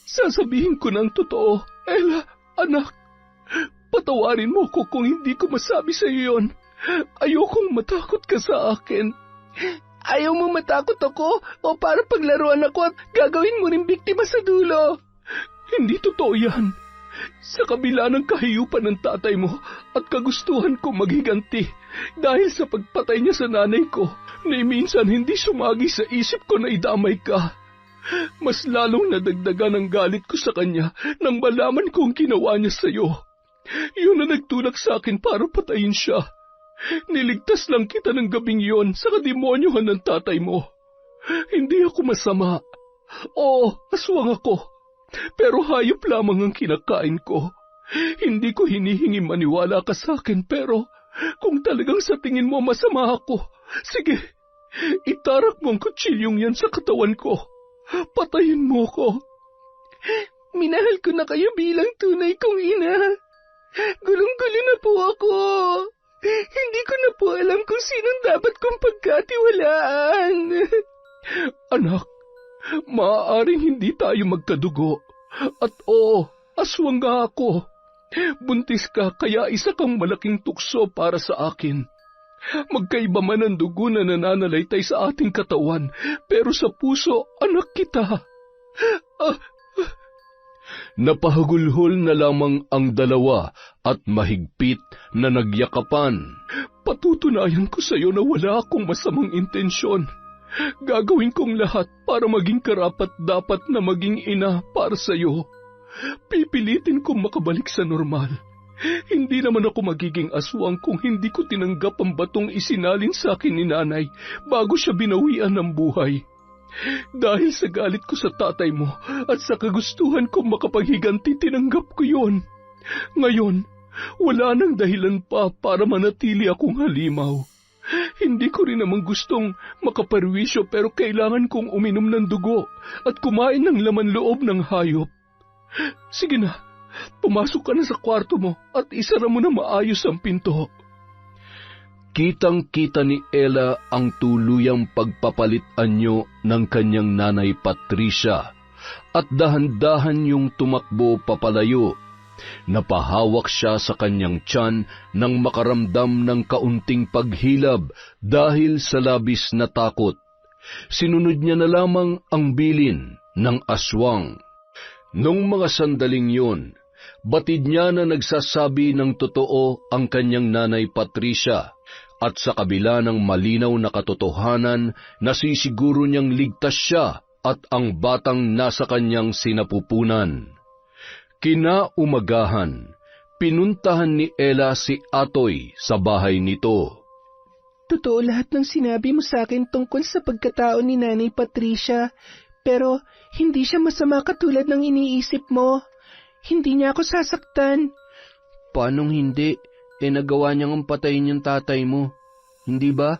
Sasabihin ko ng totoo. Ella, anak, patawarin mo ko kung hindi ko masabi sa iyo yun. Ayokong matakot ka sa akin. Ayaw mo matakot ako o para paglaruan ako at gagawin mo rin biktima sa dulo? Hindi totoo yan. Sa kabila ng kahiyupan ng tatay mo at kagustuhan ko maghiganti dahil sa pagpatay niya sa nanay ko, na minsan hindi sumagi sa isip ko na idamay ka. Mas lalong nadagdagan ang galit ko sa kanya nang malaman kong ginawa niya sa iyo. Yun na nagtulak sa akin para patayin siya. Niligtas lang kita ng gabing yon sa kademonyohan ng tatay mo. Hindi ako masama. Oo, aswang ako. Pero hayop lamang ang kinakain ko. Hindi ko hinihingi maniwala ka sa akin, pero kung talagang sa tingin mo masama ako, sige, itarak mo ang kutsilyong yan sa katawan ko. Patayin mo ko. Minahal ko na kayo bilang tunay kong ina. Gulong-gulo na po ako. Hindi ko na po alam kung sinong dapat kong pagkatiwalaan. Anak, maaaring hindi tayo magkadugo. At aswang nga ako. Buntis ka kaya isa kang malaking tukso para sa akin. Magkaiba man ang dugo na nananalaytay sa ating katawan, pero sa puso, anak kita. Napahagulhol na lamang ang dalawa at mahigpit na nagyakapan. Patutunayan ko sa iyo na wala akong masamang intensyon. Gagawin kong lahat para maging karapat-dapat na maging ina para sa iyo. Pipilitin kong makabalik sa normal. Hindi naman ako magiging aswang kung hindi ko tinanggap ang batong isinalin sa akin ni nanay bago siya binawian ng buhay. Dahil sa galit ko sa tatay mo at sa kagustuhan kong makapaghiganti, tinanggap ko yon. Ngayon, Wala nang dahilan pa para manatili akong halimaw. Hindi ko rin naman gustong makaperwisyo pero kailangan kong uminom ng dugo at kumain ng laman loob ng hayop. Sige na, pumasok ka na sa kwarto mo at isara mo na maayos ang pinto. Kitang-kita ni Ella ang tuluyang pagpapalit anyo ng kanyang nanay Patricia at dahan-dahan yung tumakbo papalayo. Napahawak siya sa kanyang tiyan nang makaramdam ng kaunting paghilab dahil sa labis na takot. Sinunod niya na lamang ang bilin ng aswang. Nung mga sandaling yun, batid niya na nagsasabi ng totoo ang kanyang nanay Patricia. At sa kabila ng malinaw na katotohanan, nasisiguro niyang ligtas siya at ang batang nasa kanyang sinapupunan. Kinaumagahan, pinuntahan ni Ella si Atoy sa bahay nito. Totoo lahat ng sinabi mo sa akin tungkol sa pagkatao ni Nanay Patricia, pero hindi siya masama katulad ng iniisip mo. Hindi niya ako sasaktan. Paanong hindi? Nagawa niyang patayin yung tatay mo. Hindi ba?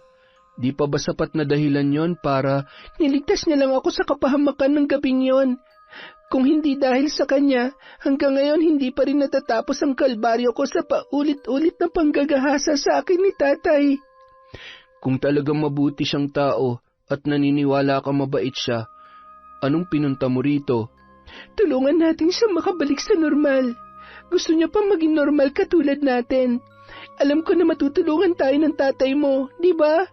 Di pa ba sapat na dahilan yon para... Niligtas niya lang ako sa kapahamakan ng gabing yon. Kung hindi dahil sa kanya, hanggang ngayon hindi pa rin natatapos ang kalbaryo ko sa paulit-ulit na panggagahasa sa akin ni tatay. Kung talagang mabuti siyang tao at naniniwala ka mabait siya, anong pinunta mo rito? Tulungan natin siya makabalik sa normal. Gusto niya pa maging normal katulad natin. Alam ko na matutulungan tayo ng tatay mo, di ba?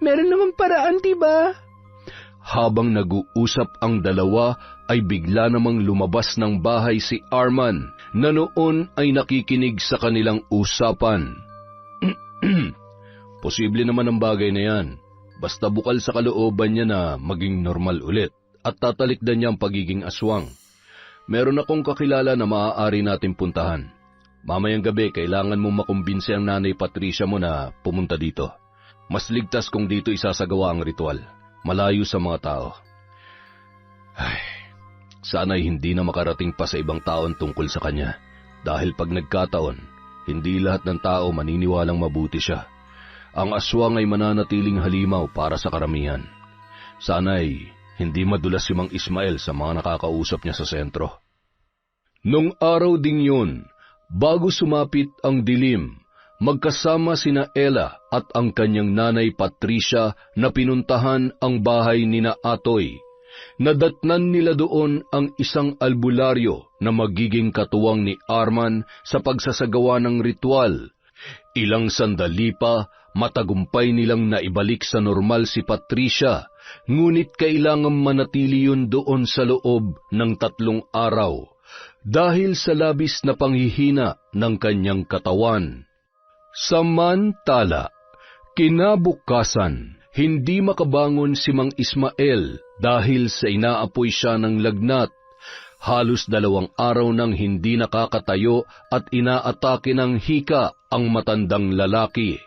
Meron naman paraan, di ba? Habang nag-uusap ang dalawa, ay bigla namang lumabas ng bahay si Arman, na noon ay nakikinig sa kanilang usapan. Posible naman ang bagay na yan. Basta bukal sa kalooban niya na maging normal ulit at tatalikdan niya ang pagiging aswang. Meron akong kakilala na maaari natin puntahan. Mamayang gabi, kailangan mong makumbinse ang nanay Patricia mo na pumunta dito. Mas ligtas kung dito isasagawa ang ritual, malayo sa mga tao. Ay, sana'y hindi na makarating pa sa ibang taon tungkol sa kanya. Dahil pag nagkataon, hindi lahat ng tao maniniwalang mabuti siya. Ang aswang ay mananatiling halimaw para sa karamihan. Sana'y hindi madulas si Mang Ismael sa mga nakakausap niya sa sentro. Nung araw ding yun, bago sumapit ang dilim, magkasama sina Ella at ang kanyang nanay Patricia na pinuntahan ang bahay nina Atoy. Nadatnan nila doon ang isang albularyo na magiging katuwang ni Arman sa pagsasagawa ng ritual. Ilang sandali pa, matagumpay nilang naibalik sa normal si Patricia, ngunit kailangang manatili yun doon sa loob ng 3 araw dahil sa labis na panghihina ng kanyang katawan. Samantala, kinabukasan, hindi makabangon si Mang Ismael dahil sa inaapoy siya ng lagnat. Halos 2 araw nang hindi nakakatayo at inaatake ng hika ang matandang lalaki.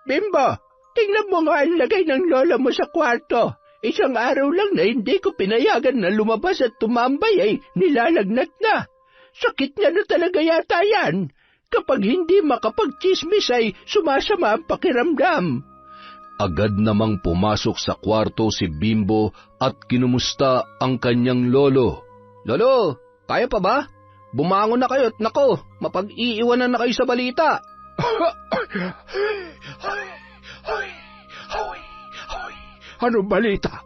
Bimbo, tingnan mo nga ang lagay ng lola mo sa kwarto. Isang araw lang na hindi ko pinayagan na lumabas at tumambay ay nilalagnat na. Sakit niya na talaga yata yan. Kapag hindi makapagchismis ay sumasama ang pakiramdam. Agad namang pumasok sa kwarto si Bimbo at kinumusta ang kanyang lolo. Lolo, kaya pa ba? Bumangon na kayo at nako, mapag-iiwanan na kayo sa balita. Ano balita?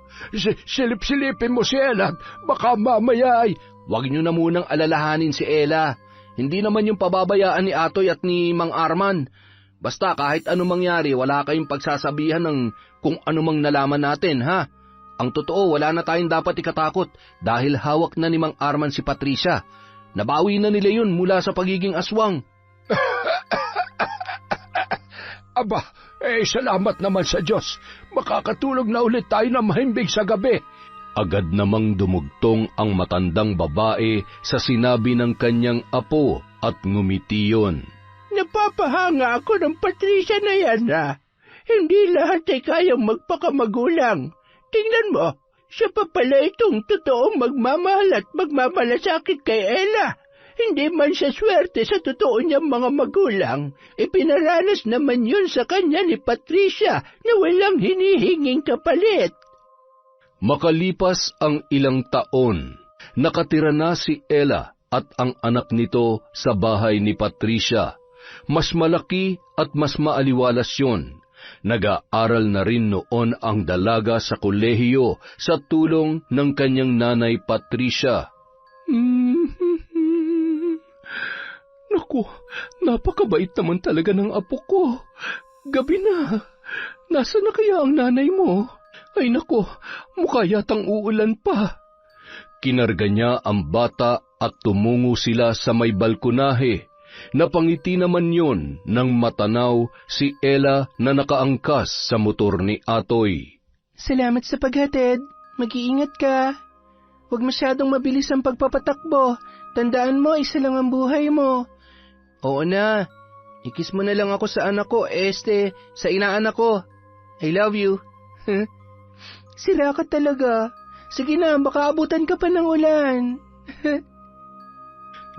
Silip-silipin mo si Ella, baka mamaya ay... Huwag niyo na munang alalahanin si Ella. Hindi naman yung pababayaan ni Atoy at ni Mang Arman. Basta kahit anong mangyari, wala kayong pagsasabihan ng kung anumang nalaman natin, ha? Ang totoo, wala na tayong dapat ikatakot dahil hawak na ni Mang Arman si Patricia. Nabawi na nila yun mula sa pagiging aswang. Aba, salamat naman sa Diyos. Makakatulog na ulit tayo na mahimbing sa gabi. Agad namang dumugtong ang matandang babae sa sinabi ng kanyang apo at ngumiti yun. Napapahanga ako ng Patricia na yan, ha? Hindi lahat ay kayang magpakamagulang. Tingnan mo, siya pa pala itong totoong magmamahal at magmamalasakit kay Ella. hindi man siya swerte sa totoo niyang mga magulang, ipinaranas naman yun sa kanya ni Patricia na walang hinihinging kapalit. Makalipas ang ilang taon, nakatira na si Ella at ang anak nito sa bahay ni Patricia. Mas malaki at mas maaliwalas yun. Nag-aaral na rin noon ang dalaga sa kolehiyo sa tulong ng kanyang nanay Patricia. Naku, napakabait naman talaga ng apo ko. Gabi na. Nasaan na kaya ang nanay mo? Ay naku, mukha yatang uulan pa. Kinarga niya ang bata at tumungo sila sa may balkonahe. Napangiti naman yon nang matanaw si Ella na nakaangkas sa motor ni Atoy. Salamat sa paghatid. Mag-iingat ka. Huwag masyadong mabilis ang pagpapatakbo. Tandaan mo, isa lang ang buhay mo. Oo na, ikis mo na lang ako sa anak ko, sa inaanak ko. I love you. Sira ka talaga. Sige na, baka abutan ka pa ng ulan.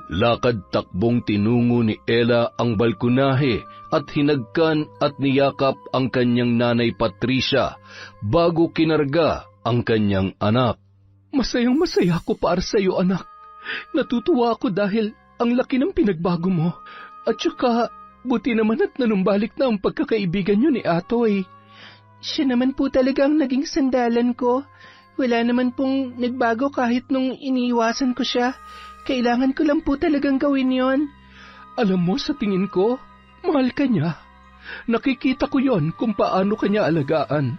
Lakad-takbong tinungo ni Ella ang balkonahe at hinagkan at niyakap ang kanyang nanay Patricia bago kinarga ang kanyang anak. Masayang-masaya ako para sa iyo, anak. Natutuwa ako dahil ang laki ng pinagbago mo. At saka, buti naman at nanumbalik na ang pagkakaibigan niyo ni Atoy. Siya naman po talaga ang naging sandalan ko. Wala naman pong nagbago kahit nung iniiwasan ko siya. Kailangan ko lang po talagang gawin yon. Alam mo, sa tingin ko, mahal ka niya. Nakikita ko yon kung paano kanya alagaan.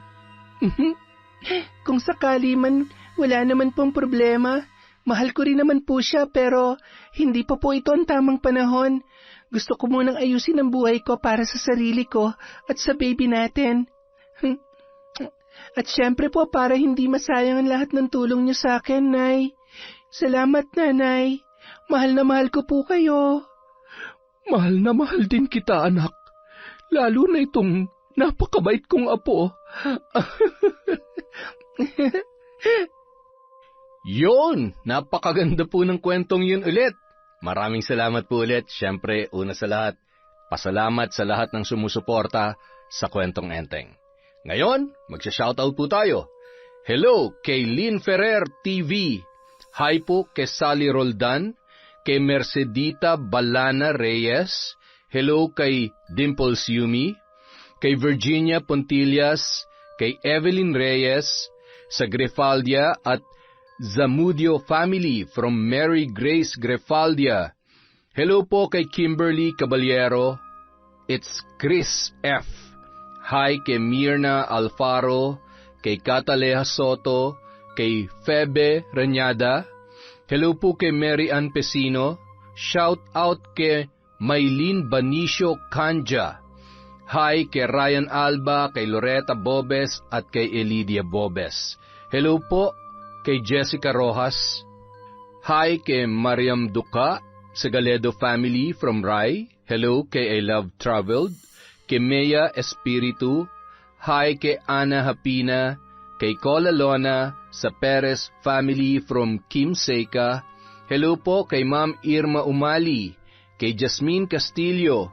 Kung sakali man, wala naman pong problema. Mahal ko rin naman po siya pero hindi pa po ito ang tamang panahon. Gusto ko munang ayusin ang buhay ko para sa sarili ko at sa baby natin. At syempre po para hindi masayang ang lahat ng tulong niyo sa akin, Nay. Salamat, Nanay. Mahal na mahal ko po kayo. Mahal na mahal din kita, anak. Lalo na itong napakabait kong apo. Yon! Napakaganda po ng kwentong yun ulit. Maraming salamat po ulit. Siyempre, una sa lahat, pasalamat sa lahat ng sumusuporta sa Kwentong Enteng. Ngayon, magsha-shoutout po tayo. Hello kay Lynn Ferrer TV. Hi po kay Sally Roldan, kay Mercedita Balana Reyes. Hello kay Dimples Yumi, kay Virginia Pontillas, kay Evelyn Reyes, sa Grefaldia at Zamudio family from Mary Grace Grefaldia. Hello po kay Kimberly Caballero. It's Chris F. Hi kay Mirna Alfaro, kay Cataleja Soto, kay Febe Ranyada. Hello po kay Mary Ann Pesino. Shout out kay Maylene Banicio Canja. Hi kay Ryan Alba, kay Loretta Bobes at kay Elidia Bobes. Hello po kay Jessica Rojas. Hi kay Mariam Duca sa Galedo family from Rai. Hello kay I Love Traveled, kay Mea Espiritu. Hi kay Ana Hapina, kay Cola Lona sa Perez family from Kim Seca. Hello po kay Ma'am Irma Umali, kay Jasmine Castillo.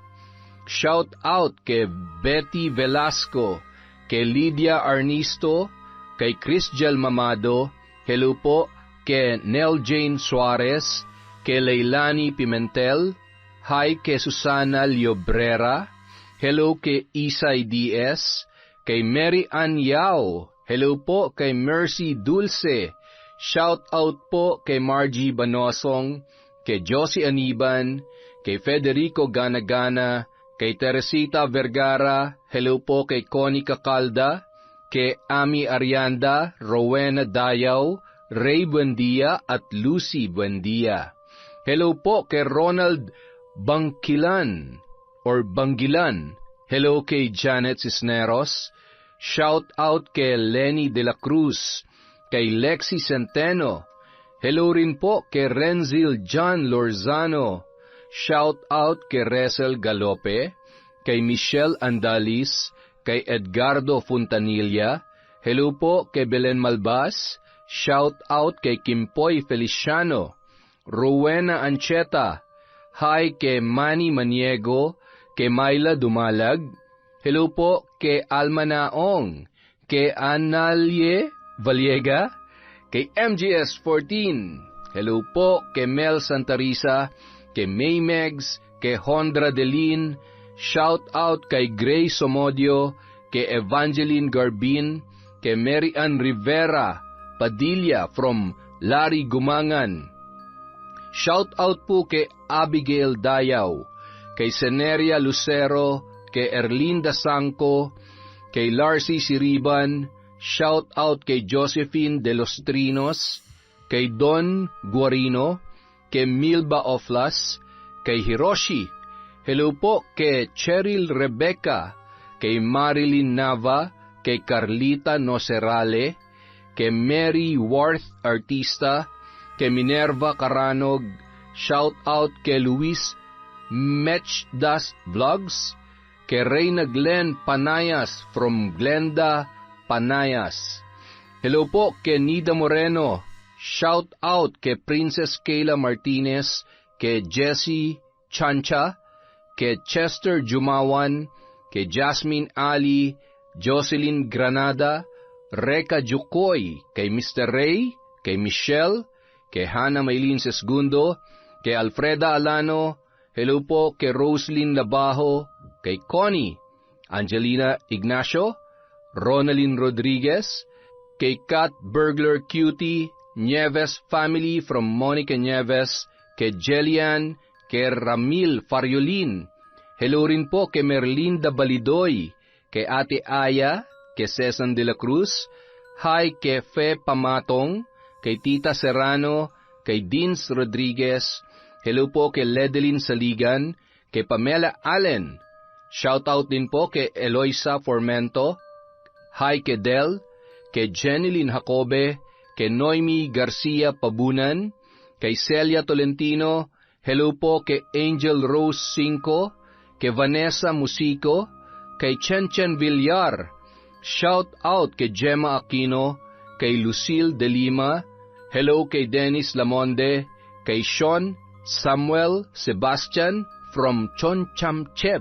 Shout out kay Betty Velasco, kay Lydia Arnisto, kay Chrisjel Mamado. Hello po kay Nel Jane Suarez, kay Leilani Pimentel. Hi kay Susana Liobrera. Hello kay Isay Diaz, kay Mary Ann Yao. Hello po kay Mercy Dulce. Shout out po kay Margie Banosong, kay Josie Aniban, kay Federico Ganagana, kay Teresita Vergara. Hello po kay Connie Cacalda, kay Ami Arianda, Rowena Dayaw, Ray Buendia at Lucy Buendia. Hello po kay Ronald Bangkilan or Bangilan. Hello kay Janet Cisneros. Shout out kay Lenny De La Cruz, kay Lexi Centeno. Hello rin po kay Renzil John Lorzano. Shout out kay Resel Galope, kay Michelle Andalis, kay Edgardo Fontanilla. Hello po kay Belen Malbas. Shout out kay Kimpoy Feliciano. Rowena Ancheta. Hi kay Manny Maniego, kay Myla Dumalag. Hello po kay Alma Naong, kay Analie Valiega, kay MGS 14. Hello po kay Mel Santarisa, kay May Megs, kay Hondra Delin. Shout out kay Grace Somodio, kay Evangeline Garbin, kay Mary Ann Rivera Padilla from Larry Gumangan. Shout out po kay Abigail Dayaw, kay Seneria Lucero, kay Erlinda Sangco, kay Larcy Siriban. Shout out kay Josephine De Los Trinos, kay Don Guarino, kay Milba Oflas, kay Hiroshi. Hello po kay Cheryl Rebecca, kay Marilyn Nava, kay Carlita Nocerale, kay Mary Worth Artista, kay Minerva Caranog. Shout out kay Luis Mechdas Vlogs, kay Reyna Glenn Panayas from Glenda Panayas. Hello po kay Nida Moreno. Shout out kay Princess Kayla Martinez, kay Jessie Chancha, kay Chester Jumawan, kay Jasmine Ali, Jocelyn Granada, Reka Jukoy, kay Mr. Ray, kay Michelle, kay Hannah Maylin Sesgundo, kay Alfreda Alano. Hello po kay Roslyn Labajo, kay Connie, Angelina Ignacio, Ronalyn Rodriguez, kay Kat Burglar Cutie, Nieves family from Monica Nieves, kay Jelian, kay Ramil Fariolin. Hello rin po kay Merlinda Balidoy, kay Ate Aya, kay Cesan de la Cruz. Hi kay Fe Pamatong, kay Tita Serrano, kay Dins Rodriguez. Hello po kay Ledeline Saligan, kay Pamela Allen. Shout out din po kay Eloisa Formento. Hi kay Del, kay Jeneline Jacobe, kay Noemi Garcia Pabunan, kay Celia Tolentino. Hello po kay Angel Rose Cinco, kay Vanessa Musico, kay Chen Villar. Shout out kay Gemma Aquino, kay Lucille De Lima. Hello kay Dennis Lamonde, kay Sean Samuel Sebastian from Chonchamcheb.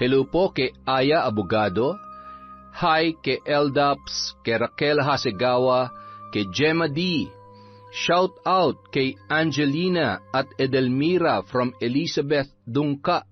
Hello po kay Aya Abogado. Hi kay Eldaps, kay Raquel Hasegawa, kay Gemma D. Shout out kay Angelina at Edelmira from Elizabeth Dungka.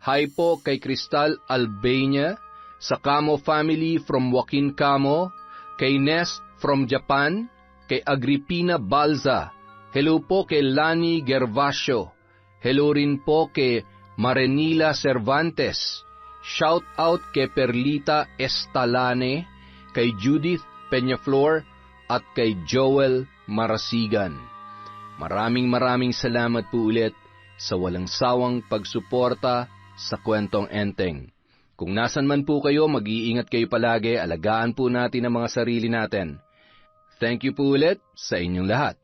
Hi po kay Cristal Albania, sa Camo family from Joaquin Camo, kay Nest from Japan, kay Agripina Balza. Hello po kay Lani Gervasio. Hello rin po kay Marenila Cervantes. Shout out kay Perlita Estalane, kay Judith Peñaflor, at kay Joel Marasigan. Maraming salamat po ulit sa walang sawang pagsuporta sa Kwentong Enteng. Kung nasan man po kayo, mag-iingat kayo palagi, alagaan po natin ang mga sarili natin. Thank you po ulit sa inyong lahat.